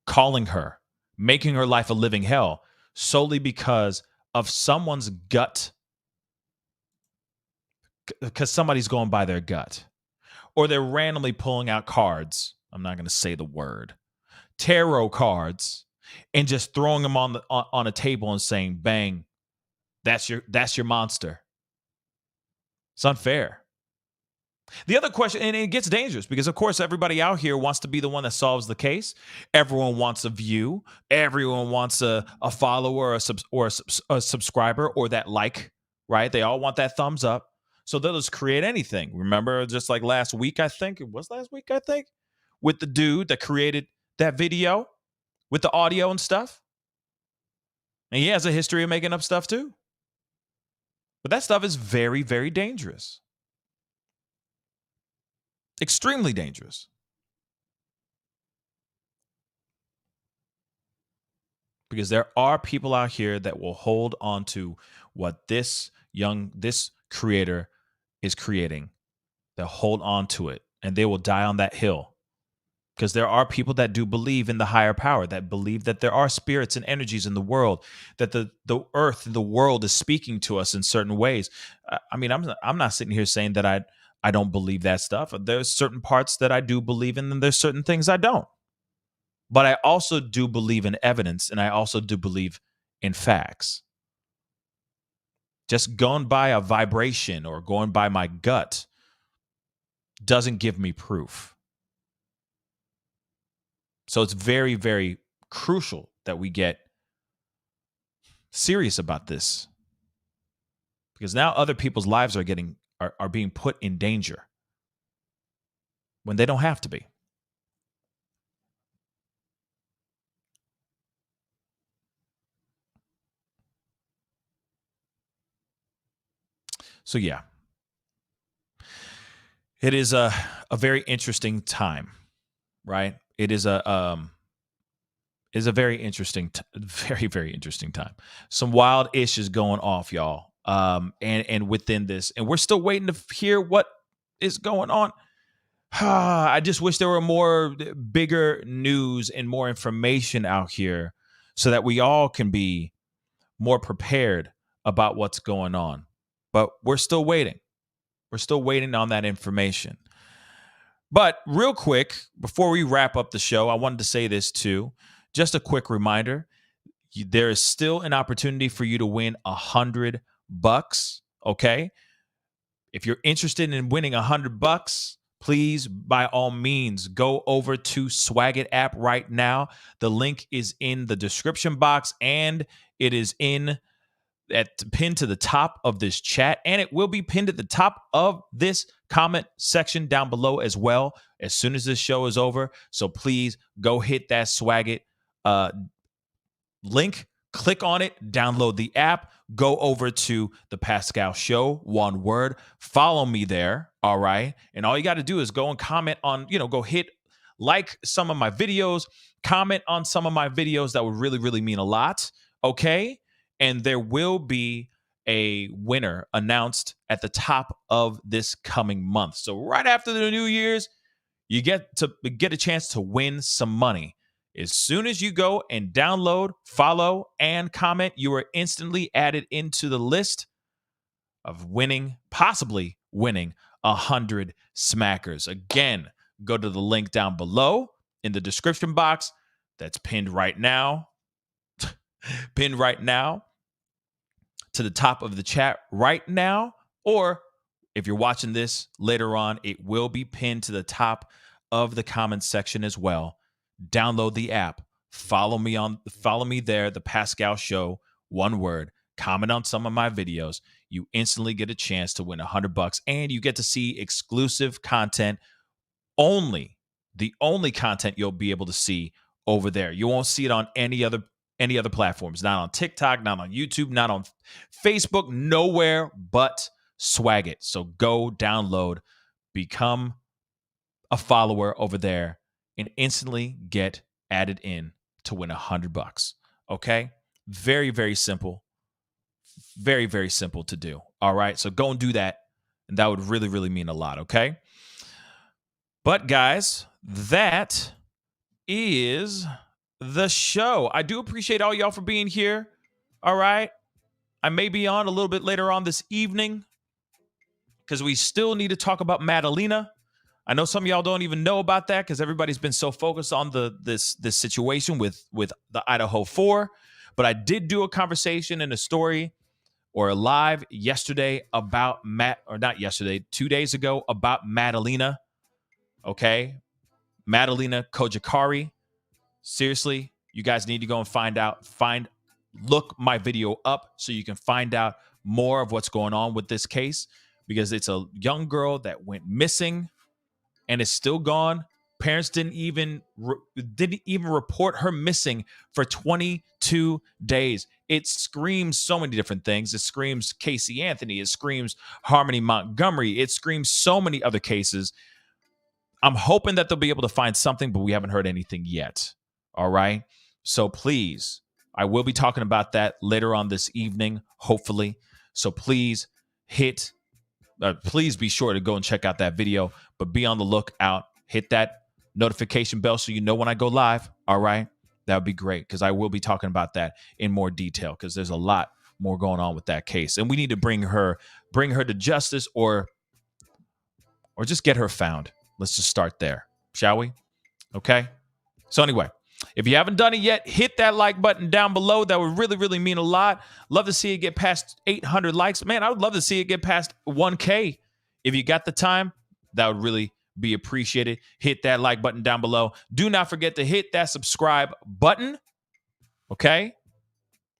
calling her, making her life a living hell, solely because of someone's gut, because somebody's going by their gut. Or they're randomly pulling out cards, I'm not going to say the word, tarot cards, and just throwing them on a table and saying, bang, that's your monster. It's unfair. The other question, and it gets dangerous, because of course everybody out here wants to be the one that solves the case. Everyone wants a view. Everyone wants a follower or a subscriber, or that like, right? They all want that thumbs up. So they'll just create anything. Remember, just like last week, with the dude that created that video with the audio and stuff. And he has a history of making up stuff too. But that stuff is very, very dangerous. Extremely dangerous. Because there are people out here that will hold on to what this Creator is creating. They'll hold on to it, and they will die on that hill. Because there are people that do believe in the higher power, that believe that there are spirits and energies in the world, that the earth and the world is speaking to us in certain ways. I mean, I'm not sitting here saying that I don't believe that stuff. There's certain parts that I do believe in, and there's certain things I don't. But I also do believe in evidence, and I also do believe in facts. Just going by a vibration or going by my gut doesn't give me proof. So it's very, very crucial that we get serious about this, because now other people's lives are being put in danger when they don't have to be. So yeah, it is a very interesting time, right? It is a very interesting, very, very interesting time. Some wild issues going off, y'all. And within this, and we're still waiting to hear what is going on. I just wish there were more bigger news and more information out here so that we all can be more prepared about what's going on. But we're still waiting. We're still waiting on that information. But real quick, before we wrap up the show, I wanted to say this too. Just a quick reminder. There is still an opportunity for you to win $100. Okay. If you're interested in winning $100, please, by all means, go over to Swagit app right now. The link is in the description box, and it is pinned to the top of this chat, and it will be pinned at the top of this comment section down below as well as soon as this show is over. So please go hit that Swagit link, click on it, download the app, go over to the Pascal Show, one word, follow me there, all right? And all you got to do is go and comment on, go hit like some of my videos, comment on some of my videos. That would really, really mean a lot, okay? And there will be a winner announced at the top of this coming month. So right after the New Year's, you get a chance to win some money. As soon as you go and download, follow, and comment, you are instantly added into the list of possibly winning 100 smackers. Again, go to the link down below in the description box. That's pinned right now. Pinned right now to the top of the chat right now. Or if you're watching this later on, it will be pinned to the top of the comments section as well. Download the app. Follow me there, The Pascal Show, one word. Comment on some of my videos. You instantly get a chance to win $100, and you get to see exclusive content. The only content you'll be able to see over there. You won't see it on any other platforms. Not on TikTok, not on YouTube, not on Facebook, nowhere but Swagit. So go download, become a follower over there, and instantly get added in to win $100. Okay? Very, very simple. Very, very simple to do. All right? So go and do that, and that would really, really mean a lot, okay? But guys, that is the show. I do appreciate all y'all for being here. All right? I may be on a little bit later on this evening because we still need to talk about Madalena. I know some of y'all don't even know about that because everybody's been so focused on this situation with the Idaho 4. But I did do a conversation and a story or a live yesterday about 2 days ago about Madalena. Okay? Madalena Kojakari. Seriously, you guys need to go and look my video up so you can find out more of what's going on with this case, because it's a young girl that went missing and is still gone. Parents didn't even report her missing for 22 days. It screams so many different things. It screams Casey Anthony. It screams Harmony Montgomery. It screams so many other cases. I'm hoping that they'll be able to find something, but we haven't heard anything yet. All right? So please, I will be talking about that later on this evening, hopefully. So please hit please be sure to go and check out that video. But be on the lookout. Hit that notification bell so you know when I go live. All right. That would be great because I will be talking about that in more detail because there's a lot more going on with that case. And we need to bring her to justice or just get her found. Let's just start there, shall we? Okay. So anyway, if you haven't done it yet, hit that like button down below. That would really, really mean a lot. Love to see it get past 800 likes. Man, I would love to see it get past 1K. If you got the time, that would really be appreciated. Hit that like button down below. Do not forget to hit that subscribe button. Okay?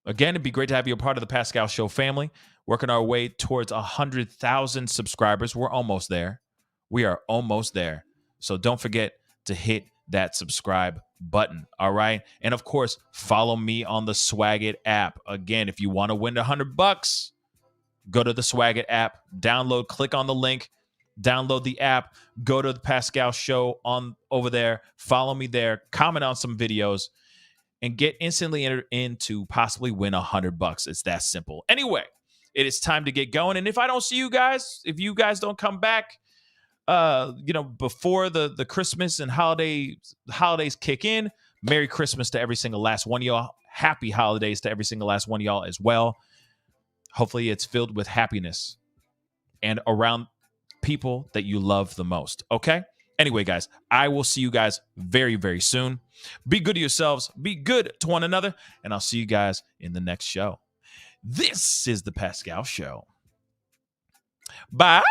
Again, it'd be great to have you a part of the Pascal Show family. Working our way towards 100,000 subscribers. We're almost there. We are almost there. So don't forget to hit that subscribe button. All right. And of course, follow me on the Swagit app. Again, if you want to win $100, go to the Swagit app, download, click on the link, download the app, go to the Pascal Show on over there, follow me there, comment on some videos, and get instantly entered in to possibly win $100. It's that simple. Anyway, it is time to get going. And if I don't see you guys, if you guys don't come back, before the Christmas and holidays kick in, Merry Christmas to every single last one of y'all. Happy holidays to every single last one of y'all as well. Hopefully it's filled with happiness and around people that you love the most. Okay? Anyway, guys, I will see you guys very, very soon. Be good to yourselves. Be good to one another. And I'll see you guys in the next show. This is the Pascal Show. Bye.